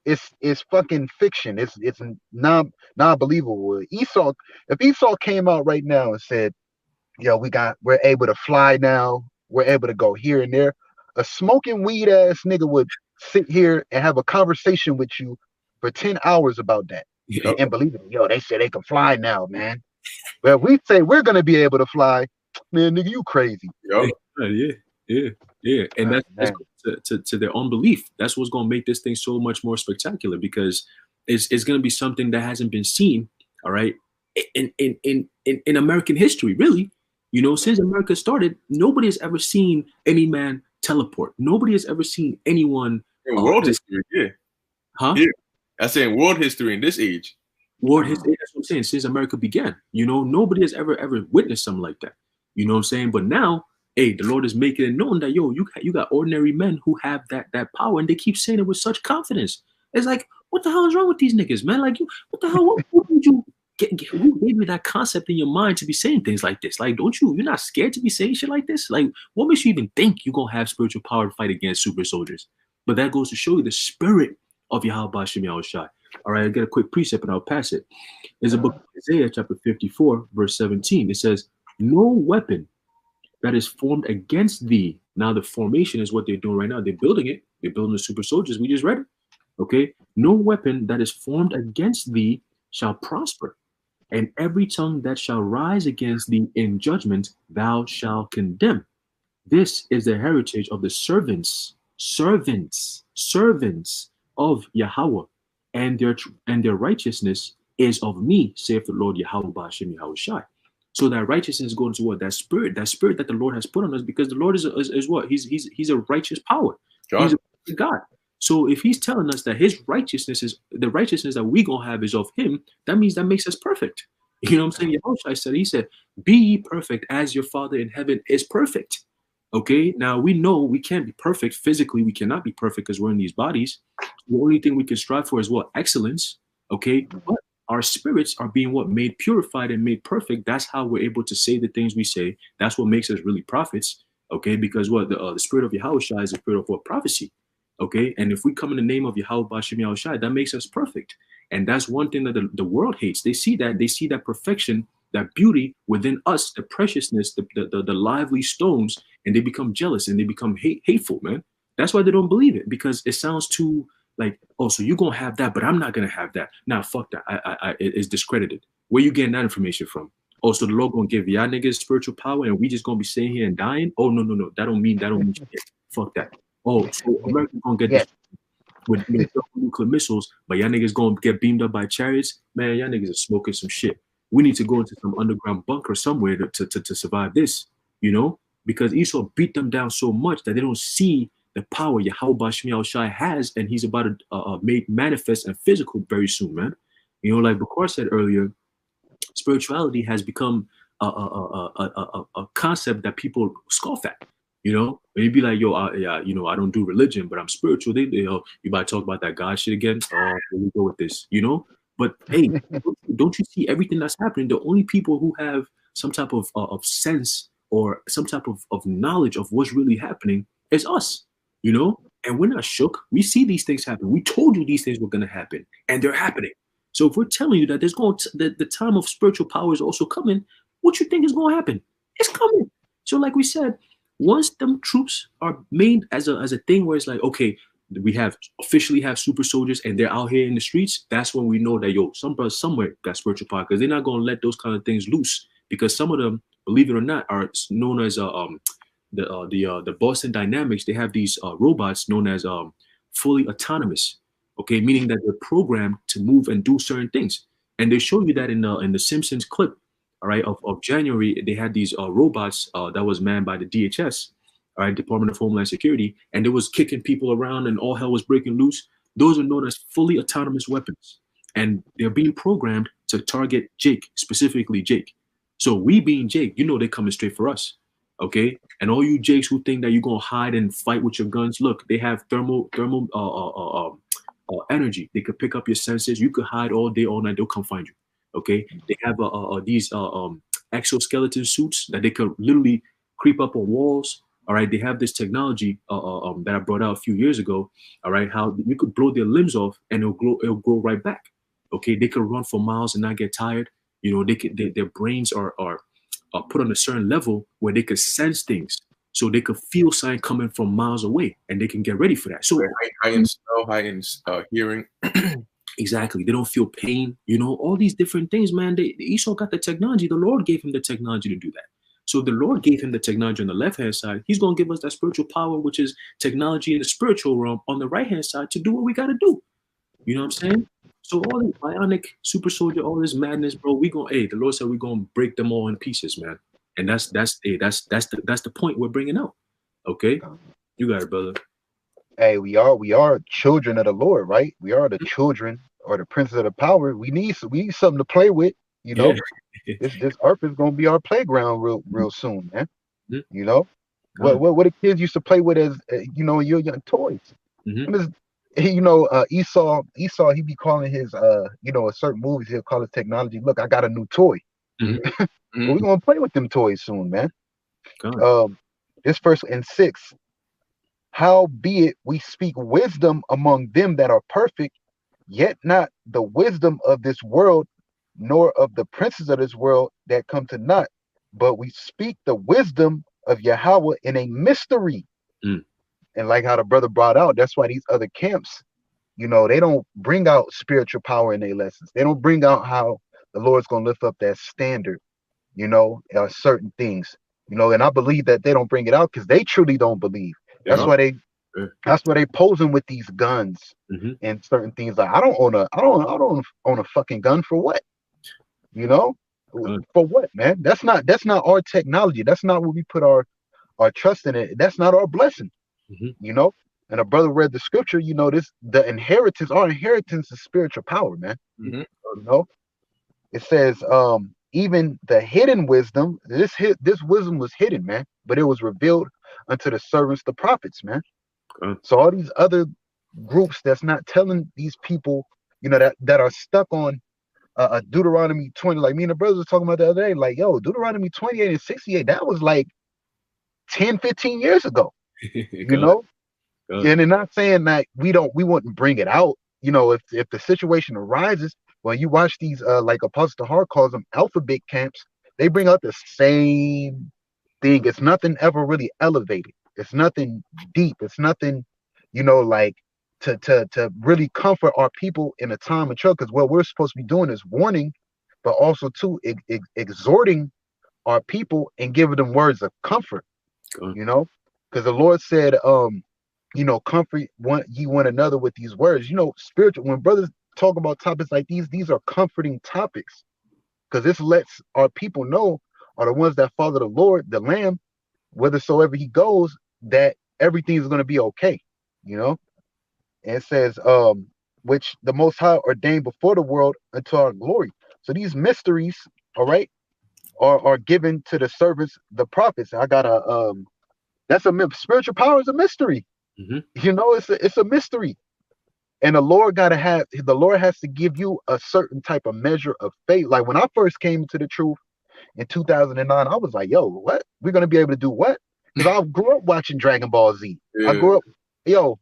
it's fucking fiction. It's non-believable. Esau, if Esau came out right now and said, yo, we're able to fly now, we're able to go here and there, a smoking weed ass nigga would sit here and have a conversation with you for 10 hours about that. Yep. And believe it, yo, they say they can fly now, man. But if we say we're gonna be able to fly, man, nigga, you crazy. Yep. Yeah. And Man. that's to their own belief. That's what's going to make this thing so much more spectacular, because it's going to be something that hasn't been seen, all right, in American history, really. You know, since America started, nobody has ever seen any man teleport. Nobody has ever seen anyone In world history, yeah. Huh? Yeah. I say in world history in this age. World history, that's what I'm saying. Since America began, you know, nobody has ever witnessed something like that. You know what I'm saying? But now, hey, the Lord is making it known that, yo, you got ordinary men who have that power, and they keep saying it with such confidence. It's like, what the hell is wrong with these niggas, man? Like, what the hell? What did you who gave you that concept in your mind to be saying things like this? Like, you're not scared to be saying shit like this? Like, what makes you even think you're gonna have spiritual power to fight against super soldiers? But that goes to show you the spirit of Yahweh Bashim Yahushai. All right, I get a quick precept and I'll pass it. There's a book of Isaiah chapter 54, verse 17. It says, no weapon that is formed against thee. Now the formation is what they're doing right now. They're building it. They're building the super soldiers. We just read it. Okay. No weapon that is formed against thee shall prosper. And every tongue that shall rise against thee in judgment, thou shalt condemn. This is the heritage of the servants of Yahweh, and their righteousness is of me, saith the Lord Yahweh Ba'ashem Yahushai. So that righteousness goes to what? That spirit that the Lord has put on us, because the Lord is what? He's a righteous power. John. He's a God. So if he's telling us that his righteousness is the righteousness that we gonna have is of him, that means that makes us perfect. You know what I'm saying? Yahushua he said, be ye perfect as your Father in heaven is perfect. Okay, now we know we can't be perfect physically. We cannot be perfect because we're in these bodies. The only thing we can strive for is what? Excellence. Okay, but our spirits are being what? Made purified and made perfect. That's how we're able to say the things we say. That's what makes us really prophets. Okay, because what? The spirit of Yahushua is the spirit of what? Prophecy. Okay, and if we come in the name of Yahweh Ba'ashem Yahushai, that makes us perfect. And that's one thing that the world hates. They see that perfection, that beauty within us, the preciousness, the lively stones, and they become jealous and they become hateful, man. That's why they don't believe it, because it sounds too like, oh, so you're gonna have that, but I'm not gonna have that. Nah, fuck that. It's discredited. Where you getting that information from? Oh, so the Lord gonna give y'all niggas spiritual power and we just gonna be sitting here and dying? Oh, no. That don't mean shit. Fuck that. Oh, so America's gonna get this with nuclear missiles, but y'all niggas gonna get beamed up by chariots? Man, y'all niggas are smoking some shit. We need to go into some underground bunker somewhere to survive this, you know? Because Esau beat them down so much that they don't see the power Yahweh Ba'ashem Yahushai has, and he's about to make manifest and physical very soon, man. You know, like Bakar said earlier, spirituality has become a concept that people scoff at. You know, and you'd be like, yo, I don't do religion, but I'm spiritual. You might talk about that God shit again. Oh, here we go with this, you know? But hey, don't you see everything that's happening? The only people who have some type of sense or some type of knowledge of what's really happening is us, you know? And we're not shook. We see these things happen. We told you these things were going to happen, and they're happening. So if we're telling you that the time of spiritual power is also coming, what you think is going to happen? It's coming. So like we said, once them troops are made as a thing where it's like, okay, we officially have super soldiers and they're out here in the streets, that's when we know that, yo, some brothers somewhere got spiritual power, because they're not going to let those kind of things loose, because some of them, believe it or not, are known as the Boston Dynamics. They have these robots known as fully autonomous, okay, meaning that they're programmed to move and do certain things. And they show you that in the Simpsons clip, all right, of January. They had these robots that was manned by the DHS, all right, Department of Homeland Security, and it was kicking people around and all hell was breaking loose. Those are known as fully autonomous weapons, and they're being programmed to target Jake, specifically Jake. So we being Jake, you know they're coming straight for us, okay? And all you Jakes who think that you're gonna hide and fight with your guns, look, they have thermal energy. They could pick up your senses. You could hide all day, all night. They'll come find you, okay? They have these exoskeleton suits that they could literally creep up on walls. All right, they have this technology that I brought out a few years ago. All right, how you could blow their limbs off and it'll grow right back. Okay, they could run for miles and not get tired. You know, their brains are put on a certain level where they could sense things, so they could feel something coming from miles away, and they can get ready for that. So heightened smell, heightened hearing. Exactly, they don't feel pain. You know, all these different things, man. Esau got the technology. The Lord gave him the technology to do that. So if the Lord gave him the technology on the left-hand side, he's going to give us that spiritual power, which is technology in the spiritual realm on the right-hand side to do what we got to do. You know what I'm saying? So all this bionic super soldier, all this madness, bro, the Lord said we're going to break them all in pieces, man. And that's the point we're bringing out. Okay? You got it, brother. Hey, we are children of the Lord, right? We are the children or the princes of the power. We need something to play with, you know. Yeah. This earth is gonna be our playground real soon, man. Mm-hmm. You know, what the kids used to play with as you know, your young toys. Mm-hmm. You know, Esau, he be calling his you know, a certain movies he'll call his technology. Look, I got a new toy. Mm-hmm. We're gonna play with them toys soon, man. This verse in 6. Howbeit we speak wisdom among them that are perfect, yet not the wisdom of this world, nor of the princes of this world that come to naught, but we speak the wisdom of Yahweh in a mystery. And like how the brother brought out, that's why these other camps, you know, they don't bring out spiritual power in their lessons. They don't bring out how the Lord's going to lift up that standard, you know, certain things, you know, and I believe that they don't bring it out because they truly don't believe. That's why they posing with these guns and certain things. Like I don't own a fucking gun for what? You know, for what, man? That's not our technology. That's not what we put our trust in it. That's not our blessing. You know, and a brother read the scripture. You know, our inheritance is spiritual power, man. You know, it says even the hidden wisdom. This wisdom was hidden, man, but it was revealed unto the servants, the prophets, man. So all these other groups that's not telling these people, you know, that are stuck on Deuteronomy 20, like me and the brothers was talking about the other day, like, yo, Deuteronomy 28 and 68, that was like 10, 15 years ago, you know? And they're not saying that we wouldn't bring it out, you know, if the situation arises. When you watch these, like Apostle Tahar calls them alphabet camps, they bring out the same thing. It's nothing ever really elevated. It's nothing deep. It's nothing, you know, like to really comfort our people in a time of trouble. Because what we're supposed to be doing is warning, but also too exhorting our people and giving them words of comfort. You know, because the Lord said, you know, comfort one another with these words. You know, spiritual. When brothers talk about topics like these are comforting topics, because this lets our people know, are the ones that follow the Lord, the Lamb, whithersoever he goes, that everything is going to be okay, you know. And it says, which the Most High ordained before the world unto our glory. So these mysteries, all right, are given to the servants, the prophets. I got that's spiritual power is a mystery. You know, it's a mystery. And the Lord has to give you a certain type of measure of faith. Like when I first came to the truth in 2009, I was like, yo, what? We're going to be able to do what? Because I grew up watching Dragon Ball Z. Yeah. I grew up,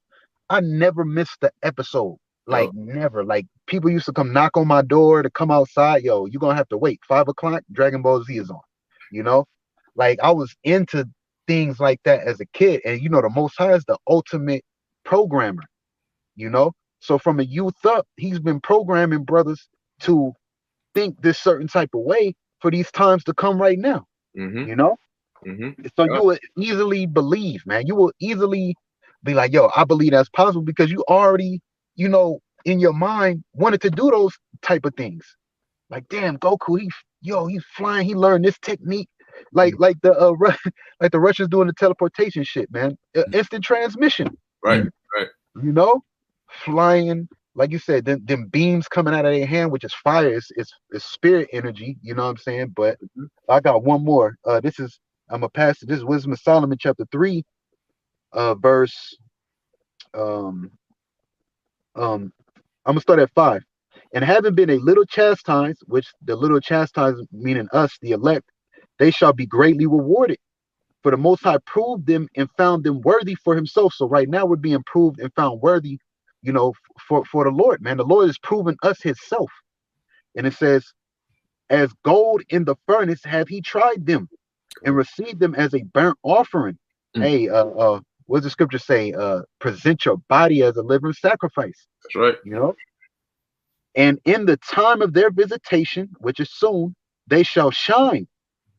I never missed the episode. Like never. Like people used to come knock on my door to come outside. Yo, you're going to have to wait. 5 o'clock, Dragon Ball Z is on. You know? Like I was into things like that as a kid. And you know, the Most High is the ultimate programmer. You know? So from a youth up, he's been programming brothers to think this certain type of way for these times to come right now. You know? So you will easily believe, man. You will easily be like, yo, I believe that's possible because you already, you know, in your mind wanted to do those type of things. Like, damn, Goku, he's flying. He learned this technique. like like the Russians doing the teleportation shit, man. Instant transmission. Right. Right. You know, flying, like you said, them beams coming out of their hand, which is fire, is spirit energy. You know what I'm saying? But I got one more. I'm gonna pass it. This is Wisdom of Solomon, chapter 3, verse. I'm gonna start at 5. And having been a little chastised, which the little chastised meaning us, the elect, they shall be greatly rewarded. For the Most High proved them and found them worthy for Himself. So right now we're being proved and found worthy, you know, for the Lord, man. The Lord is proving us Himself. And it says, as gold in the furnace have He tried them and received them as a burnt offering. Hey, what does the scripture say? Present your body as a living sacrifice. That's right. You know? And in the time of their visitation, which is soon, they shall shine.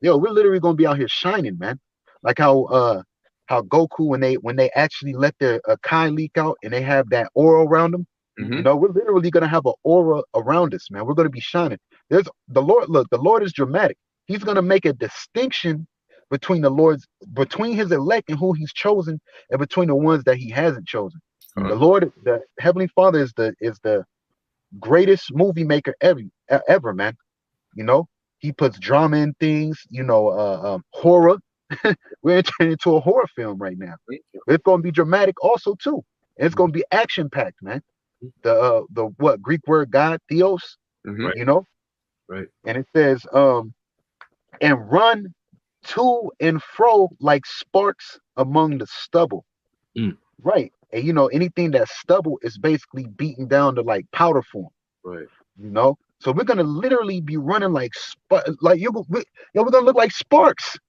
Yo, we're literally gonna be out here shining, man. Like how Goku, when they actually let their Kai leak out and they have that aura around them, you know, we're literally gonna have an aura around us, man. We're gonna be shining. There's the Lord. Look, the Lord is dramatic. He's gonna make a distinction between between His elect and who He's chosen, and between the ones that He hasn't chosen. The Lord, the Heavenly Father, is the greatest movie maker ever, man. You know, He puts drama in things. You know, horror. We're entering into a horror film right now. It's going to be dramatic also too. And it's going to be action packed, man. The what Greek word God, theos, you know, right? And it says, and run to and fro like sparks among the stubble, right? And you know, anything that's stubble is basically beaten down to like powder form, right? You know, so we're gonna literally be running like we're gonna look like sparks.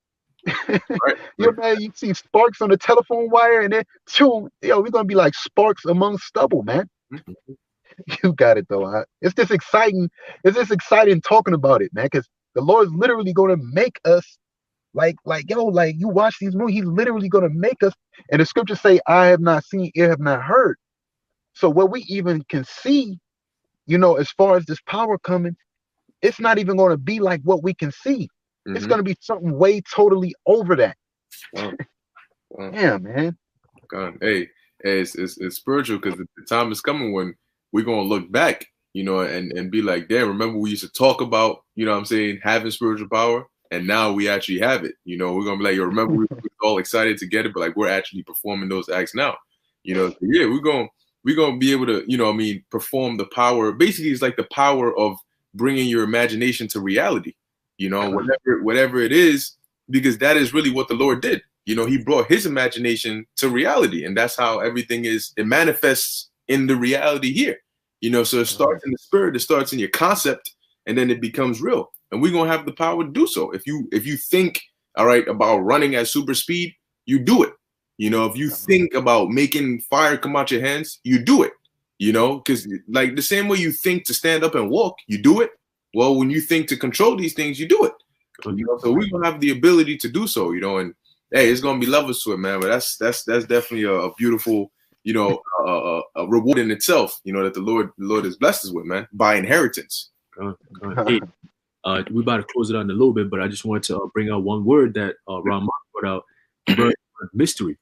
Right. You know, you see sparks on the telephone wire, and then we're gonna be like sparks among stubble, man. You got it though. It's just exciting. It's just exciting talking about it, man, because the Lord's literally gonna make us like you watch these movies. He's literally gonna make us. And the scriptures say, "I have not seen, ear have not heard." So what we even can see, you know, as far as this power coming, it's not even gonna be like what we can see. It's gonna be something way totally over that. Wow. Yeah, man. God. Hey, it's spiritual, because the time is coming when we're gonna look back, you know, and be like, damn, remember we used to talk about, you know what I'm saying, having spiritual power, and now we actually have it. You know, we're gonna be like, yo, remember we were all excited to get it, but like we're actually performing those acts now. You know, so yeah, we're gonna be able to, you know, I mean, perform the power. Basically, it's like the power of bringing your imagination to reality. You know, whatever it is, because that is really what the Lord did. You know, He brought His imagination to reality, and that's how everything is. It manifests in the reality here. You know, so it starts in the spirit, it starts in your concept, and then it becomes real. And we're gonna have the power to do so. If you think, all right, about running at super speed, you do it. You know, if you think about making fire come out your hands, you do it. You know, because like the same way you think to stand up and walk, you do it. Well, when you think to control these things, you do it. You know, so we're gonna have the ability to do so. You know, and hey, it's gonna be levels to it, man. But that's definitely a beautiful, you know, a reward in itself. You know, that the Lord has blessed us with, man, by inheritance. Hey, we're about to close it out in a little bit, but I just wanted to bring out one word that Rahman put out, mystery.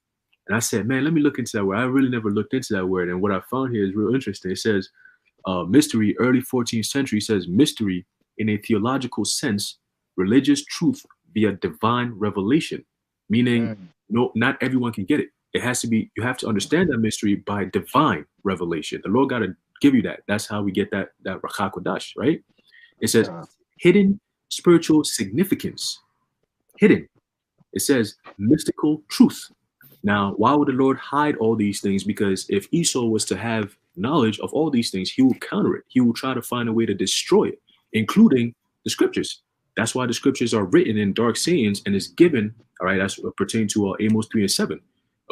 And I said, man, let me look into that word. I really never looked into that word, and what I found here is real interesting. It says. Mystery, early 14th century, says mystery in a theological sense, religious truth via divine revelation, meaning no, not everyone can get it. It has to be, you have to understand that mystery by divine revelation. The Lord got to give you that. That's how we get that Ruach HaKodesh, right? It says hidden spiritual significance. Hidden. It says mystical truth. Now, why would the Lord hide all these things? Because if Esau was to have knowledge of all these things, he will counter it. He will try to find a way to destroy it, including the scriptures. That's why the scriptures are written in dark sayings and is given, all right, that's pertaining to Amos 3 and 7.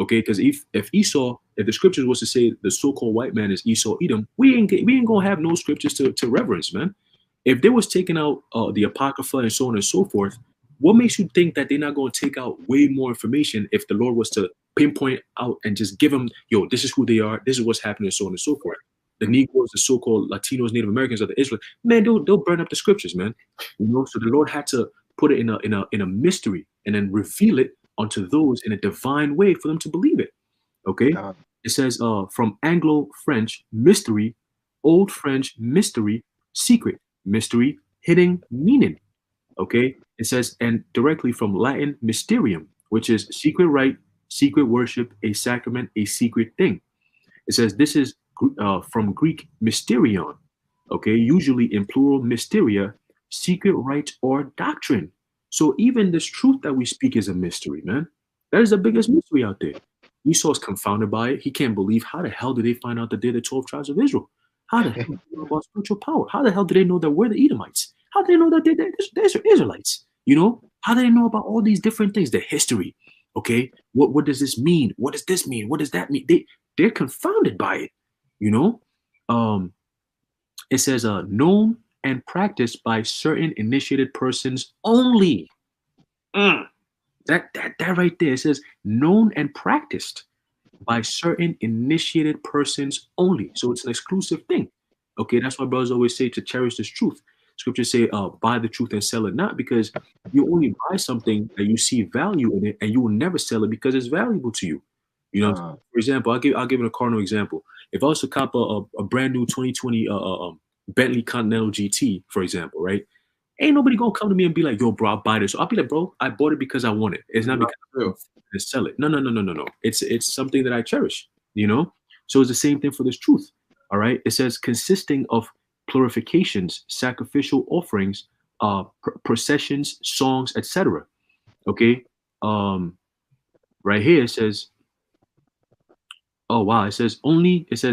Okay, because if the scriptures was to say the so-called white man is Esau Edom, we ain't gonna have no scriptures to reverence, man. If they was taking out the Apocrypha and so on and so forth, what makes you think that they're not going to take out way more information if the Lord was to pinpoint out and just give them, yo, this is who they are, this is what's happening, so on and so forth. The Negroes, the so-called Latinos, Native Americans, or the Israelites, man, they'll burn up the scriptures, man. You know, so the Lord had to put it in a mystery, and then reveal it unto those in a divine way for them to believe it. Okay, it says from Anglo-French mystery, Old French mystery, secret, mystery, hidden meaning. Okay, it says, and directly from Latin mysterium, which is secret rite, secret worship, a sacrament, a secret thing. It says this is from Greek mysterion, okay, usually in plural mysteria, secret rite or doctrine. So even this truth that we speak is a mystery, man. That is the biggest mystery out there. Esau is confounded by it. He can't believe how the hell did they find out that they're the 12 tribes of Israel? How the hell do they know about spiritual power? How the hell do they know that we're the Edomites? How do they know that they're Israelites? You know, how do they know about all these different things? The history. Okay, what does this mean? What does this mean? What does that mean? They're confounded by it. You know, it says known and practiced by certain initiated persons only. That right there, it says known and practiced by certain initiated persons only. So it's an exclusive thing. Okay, that's why brothers always say to cherish this truth. Scriptures say, buy the truth and sell it not, because you only buy something that you see value in it, and you will never sell it because it's valuable to you. You know, for example, I'll give it a carnal example. If I was to cop a brand new 2020 Bentley Continental GT, for example, right? Ain't nobody gonna come to me and be like, yo, bro, I'll buy this. So I'll be like, bro, I bought it because I want it. It's not because I'm going to sell it. No. It's something that I cherish, you know? So it's the same thing for this truth. All right. It says consisting of purifications, sacrificial offerings, processions, songs, etc. Okay. Right here it says, oh wow, it says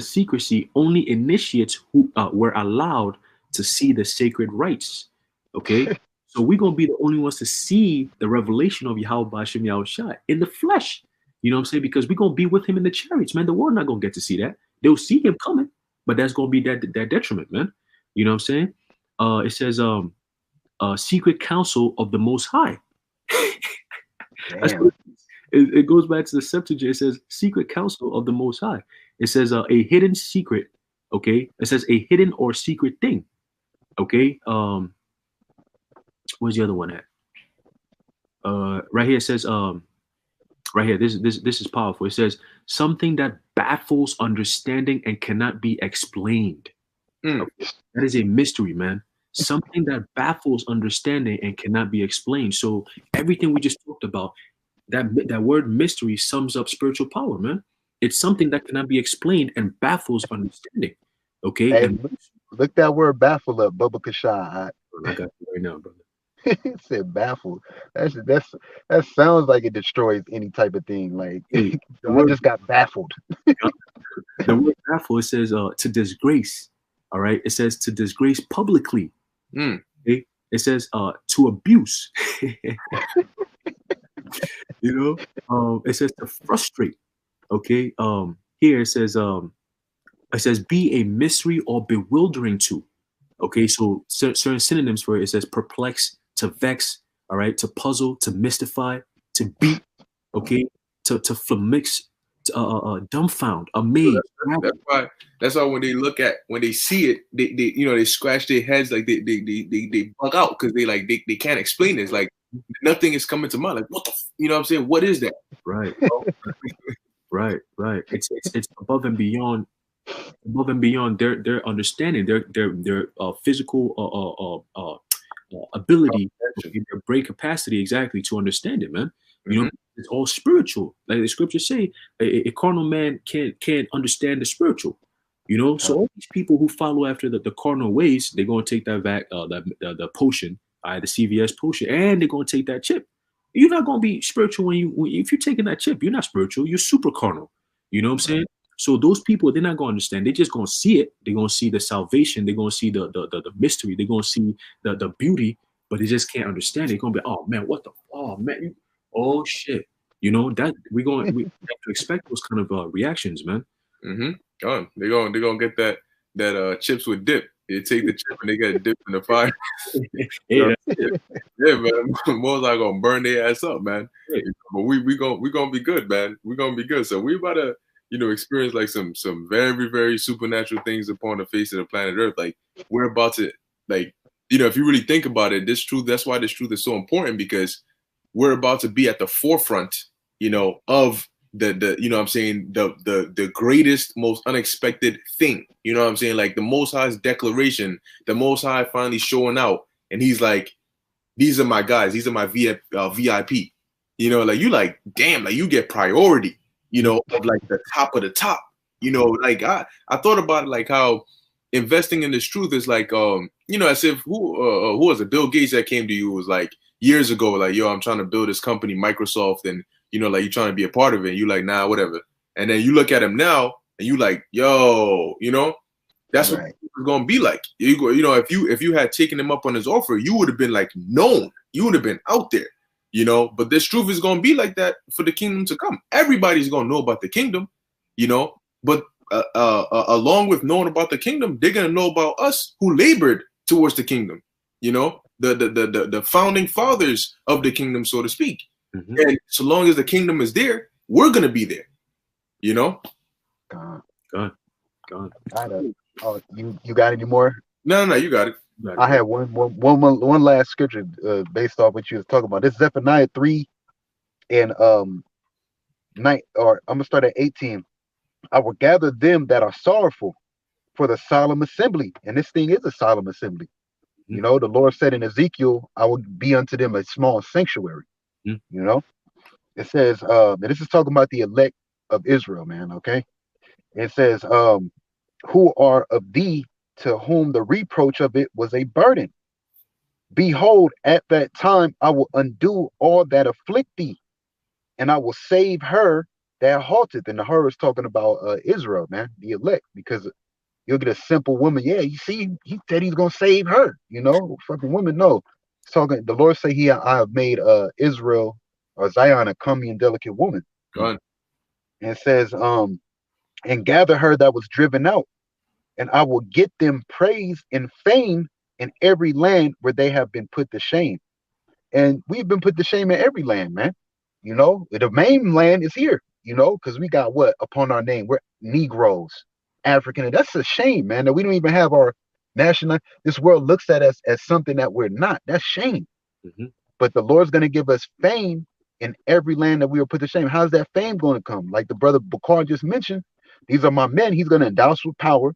secrecy, only initiates who were allowed to see the sacred rites. Okay, so we're gonna be the only ones to see the revelation of Yahweh Ba'ashem Yahushua in the flesh. You know what I'm saying? Because we're gonna be with him in the chariots, man. The world not gonna get to see that. They'll see him coming, but that's gonna be that detriment, man. You know what I'm saying? It says secret counsel of the Most High. It goes back to the Septuagint. It says secret counsel of the Most High. It says a hidden secret. Okay, it says a hidden or secret thing. Okay, where's the other one at? Right here it says right here. This is powerful. It says something that baffles understanding and cannot be explained. Okay? That is a mystery, man. Something that baffles understanding and cannot be explained. So everything we just talked about, that word mystery sums up spiritual power, man. It's something that cannot be explained and baffles understanding. Okay. Hey, and look that word baffle up, Bubba Kasha. I got you right now, brother. It said baffled. That sounds like it destroys any type of thing. Like Hey, I just got baffled. The word baffle, it says to disgrace. All right. It says to disgrace publicly. Okay? It says to abuse. You know, it says to frustrate. Okay. Here it says be a mystery or bewildering to. Okay, so certain synonyms for it. It says perplex, to vex, all right, to puzzle, to mystify, to beat, okay, to flummox, to dumbfound, amaze. That's why when they see it, they scratch their heads, like they bug out because they can't explain this. Like nothing is coming to mind. Like what the you know what I'm saying? What is that? Right. right. It's above and beyond their understanding, their physical ability, their brain capacity exactly to understand it, man. You know, it's all spiritual. Like the scriptures say, a carnal man can't understand the spiritual. You know, so all these people who follow after the carnal ways, they're gonna take that the potion, the CVS potion, and they're gonna take that chip. You're not gonna be spiritual if you're taking that chip. You're not spiritual. You're super carnal. You know what I'm saying? So those people, they're not going to understand. They're just going to see it. They're going to see the salvation. They're going to see the mystery. They're going to see the beauty, but they just can't understand it. They're going to be, oh man, what the, oh man, oh shit. You know that we have to expect those kind of reactions, man. They're gonna get that chips with dip. They take the chip and they get dipped in the fire. Yeah, man. Most are gonna burn their ass up, man. But we gonna be good, man. We're gonna be good. So we about to experience like some very, very supernatural things upon the face of the planet Earth. Like we're about to like if you really think about it, that's why this truth is so important, because we're about to be at the forefront, of the what I'm saying, the greatest, most unexpected thing. You know what I'm saying? Like the Most High's declaration, the Most High finally showing out, and he's like, these are my guys, these are my VIP. Like you like, damn, like you get priority, of like the top of the top. Like I thought about it, like how investing in this truth is like, as if who was it? Bill Gates that came to you was like years ago, like, yo, I'm trying to build this company, Microsoft, and like you're trying to be a part of it. And you like, nah, whatever. And then you look at him now, and you like, yo, that's right. What it's gonna be like. You go, if you had taken him up on his offer, you would have been like known. You would have been out there, But this truth is gonna be like that for the kingdom to come. Everybody's gonna know about the kingdom, But along with knowing about the kingdom, they're gonna know about us who labored towards the kingdom. The founding fathers of the kingdom, so to speak. Mm-hmm. And so long as the kingdom is there, we're gonna be there. God. God. You got any more? No, you got it. I had one last scripture based off what you was talking about. This is Zephaniah 3 and 9, or I'm gonna start at 18. I will gather them that are sorrowful for the solemn assembly, and this thing is a solemn assembly. Mm-hmm. The Lord said in Ezekiel, I will be unto them a small sanctuary. Mm-hmm. It says, and this is talking about the elect of Israel, man. Okay, it says, who are of thee, to whom the reproach of it was a burden. Behold, at that time I will undo all that afflict thee, and I will save her that halteth. And the her is talking about Israel, man, the elect, because you'll get a simple woman. Yeah, you see, he said he's gonna save her. Fucking woman. No, it's talking. The Lord say I have made Israel or Zion a comely and delicate woman. God. And it says, and gather her that was driven out, and I will get them praise and fame in every land where they have been put to shame. And we've been put to shame in every land, man. The main land is here, because we got what upon our name? We're Negroes, African. And that's a shame, man, that we don't even have our national. This world looks at us as something that we're not. That's shame. Mm-hmm. But the Lord's going to give us fame in every land that we were put to shame. How's that fame going to come? Like the brother Bakar just mentioned, these are my men. He's going to endow us with power.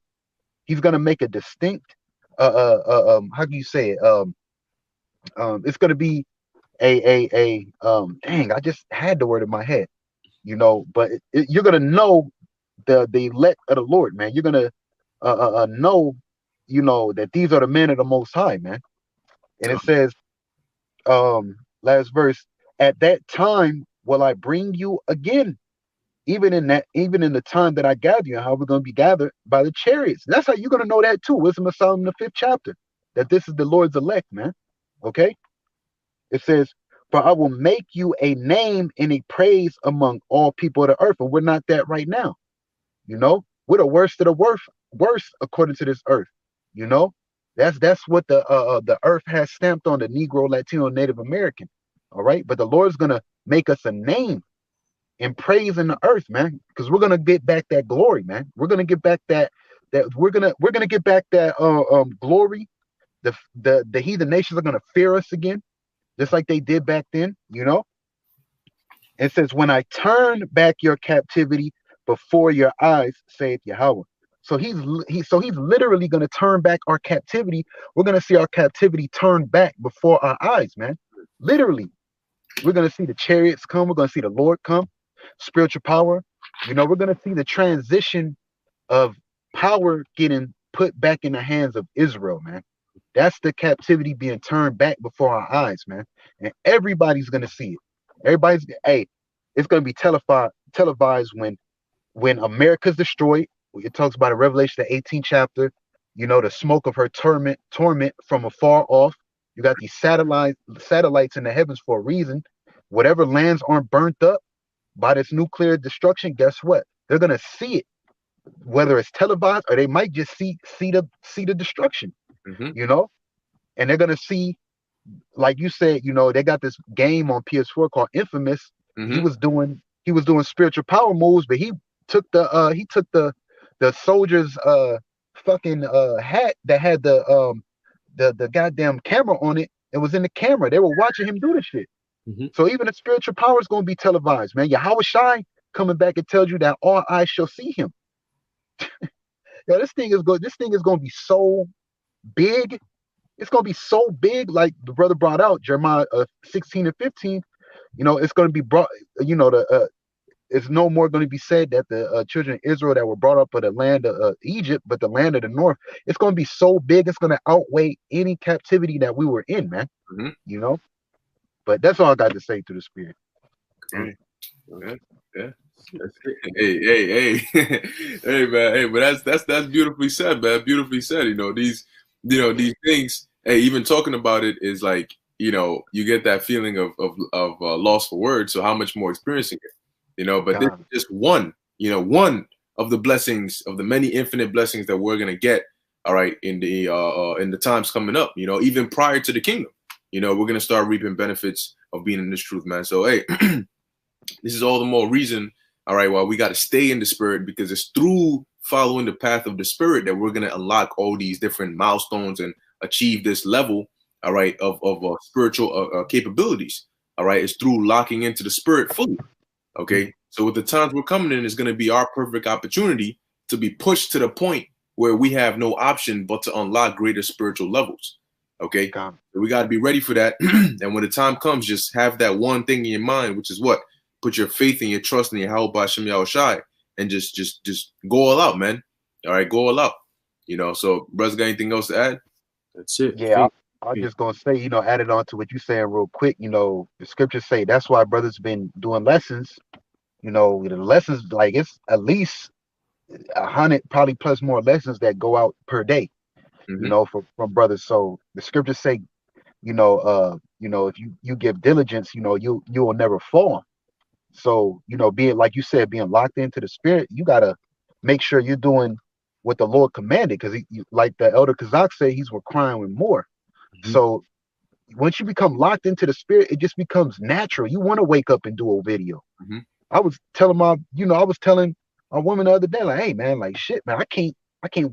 He's going to make a distinct, how do you say it? It's going to be dang, I just had the word in my head, but you're going to know the elect of the Lord, man. You're going to know, that these are the men of the Most High, man. And it says, last verse, at that time will I bring you again, even in the time that I gather you. How we're going to be gathered by the chariots. That's how you're going to know that too. Wisdom of Solomon, the 5th chapter, that this is the Lord's elect, man. Okay. It says, for I will make you a name and a praise among all people of the earth. And we're not that right now. We're the worst of the worst according to this earth. That's what the earth has stamped on the Negro, Latino, Native American. All right. But the Lord's going to make us a name and praise in the earth, man, because we're going to get back that glory, man. We're going to get back that we're going to get back that glory. The heathen nations are going to fear us again, just like they did back then. It says, when I turn back your captivity before your eyes, saith Yahweh. So he's literally going to turn back our captivity. We're going to see our captivity turn back before our eyes, man. Literally, we're going to see the chariots come. We're going to see the Lord come. Spiritual power. We're going to see the transition of power getting put back in the hands of Israel, man. That's the captivity being turned back before our eyes, man. And everybody's going to see it. It's going to be televised when America's destroyed. It talks about in Revelation, the 18th chapter, the smoke of her torment from afar off. You got these satellites in the heavens for a reason. Whatever lands aren't burnt up by this nuclear destruction, guess what? They're going to see it, whether it's televised or they might just see the destruction, and they're going to see, like you said, they got this game on PS4 called Infamous. Mm-hmm. He was doing spiritual power moves, but he took the soldier's fucking hat that had the the goddamn camera on it. It was in the camera. They were watching him do the shit. So even the spiritual power is going to be televised, man. Yahweh Shai coming back and tells you that all eyes shall see him. Yo, this thing is going to be so big. It's going to be so big, like the brother brought out, Jeremiah 16 and 15. You know, it's going to be brought, you know, it's no more going to be said that the children of Israel that were brought up of the land of Egypt, but the land of the north, it's going to be so big, it's going to outweigh any captivity that we were in, man. You know? But that's all I got to say to the spirit. Okay. Yeah. Hey, hey, man. Hey, but that's beautifully said, man. Beautifully said. You know, these things. Hey, even talking about it is like, you know, you get that feeling of loss for words. So how much more experiencing it, you know? But this is just one of the blessings, of the many infinite blessings that we're gonna get. All right, in the times coming up, you know, even prior to the kingdom, you know, we're gonna start reaping benefits of being in this truth, man. So hey, this is all the more reason. All right, well, we got to stay in the spirit, because it's through following the path of the spirit that we're going to unlock all these different milestones and achieve this level, all right, of spiritual capabilities. All right, it's through locking into the spirit fully. Okay, so with the times we're coming in, it's going to be our perfect opportunity to be pushed to the point where we have no option but to unlock greater spiritual levels. Okay, so we got to be ready for that. And when the time comes, just have that one thing in your mind, which is what? Put your faith and your trust in Yahweh B'Shem Yahushai, and just go all out, man. All right, go all out. You know, so brothers, got anything else to add? That's it. Yeah, I'm just gonna say, you know, added on to what you're saying real quick. You know, the scriptures say that's why brothers been doing lessons. You know, the lessons, like, it's at least 100, probably plus more lessons that go out per day. You know, from brothers. So the scriptures say, you know, if you give diligence, you know, you will never fall. So, you know, being, like you said, being locked into the spirit, you got to make sure you're doing what the Lord commanded, because like the elder Kazak said, he's requiring more. So once you become locked into the spirit, it just becomes natural. You want to wake up and do a video. I was telling a woman the other day, like, hey man, like, shit, man, I can't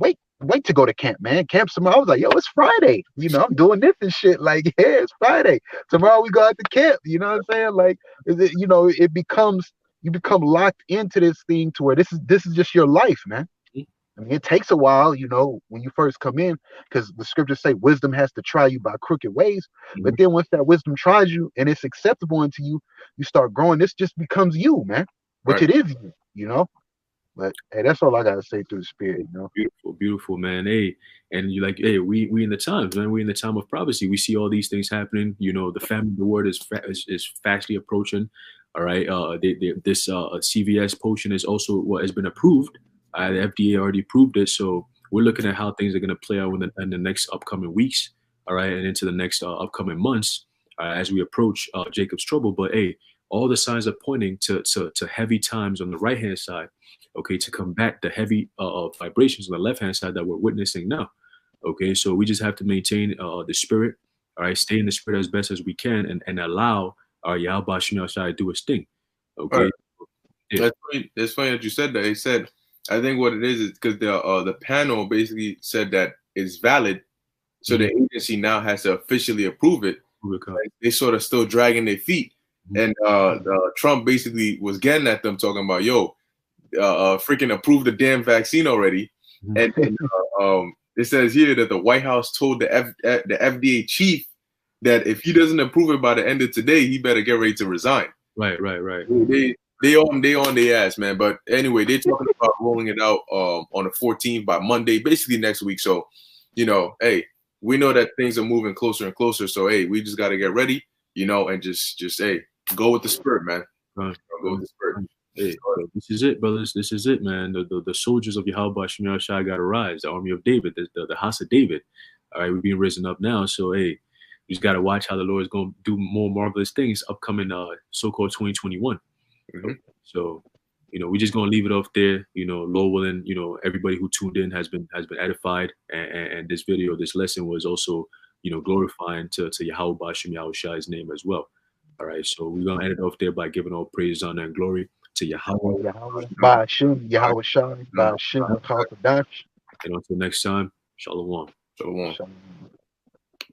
wait to go to camp, man. Camp tomorrow. I was like, yo, it's Friday. You know, I'm doing this and shit. Like, yeah, it's Friday. Tomorrow we go out to camp. You know what I'm saying? Like, you know, you become locked into this thing to where this is just your life, man. I mean, it takes a while, you know, when you first come in, because the scriptures say wisdom has to try you by crooked ways. But then once that wisdom tries you and it's acceptable unto you, you start growing. This just becomes you, man, which it is you know. But hey, that's all I gotta say through the spirit, you know. Beautiful, man. Hey, and you like, hey, we in the times, man. We in the time of prophecy. We see all these things happening. You know, the famine of the word is fastly approaching. All right, this CVS potion is also what has been approved. The FDA already approved it, so we're looking at how things are going to play out in the next upcoming weeks. All right, and into the next upcoming months as we approach Jacob's trouble. But hey, all the signs are pointing to heavy times on the right hand side. Okay, to combat the heavy vibrations on the left-hand side that we're witnessing now. Okay, so we just have to maintain the spirit, all right, stay in the spirit as best as we can, and allow our Yahweh B'Shem Yahushua to do his thing. Okay. Right. Yeah. It's funny that you said that. They said, I think what it is because the panel basically said that it's valid, so the agency now has to officially approve it. Like, they sort of still dragging their feet, and Trump basically was getting at them, talking about, yo, freaking approved the damn vaccine already. And it says here that the White House told the FDA chief that if he doesn't approve it by the end of today, he better get ready to resign. Right. They on their ass, man. But anyway, they're talking about rolling it out on the 14th by Monday, basically next week. So, you know, hey, we know that things are moving closer and closer. So hey, we just got to get ready, you know, and just hey, go with the spirit, man. Go with the spirit. Hey, this is it, brothers. This is it, man. The soldiers of Yahweh B'Shem Yahushua got to rise. The army of David, the house of David. All right, we're being risen up now. So, hey, we just got to watch how the Lord is going to do more marvelous things upcoming so-called 2021. So, you know, we're just going to leave it off there. You know, Lord willing, you know, everybody who tuned in has been edified. And this video, this lesson was also, you know, glorifying to Yahweh B'Shem Yahushua's name as well. All right, so we're going to end it off there by giving all praise, honor, and glory to Yahweh. B'Shem Yahushai, B'Shem Chakadash. And until next time, Shalom. Shalom.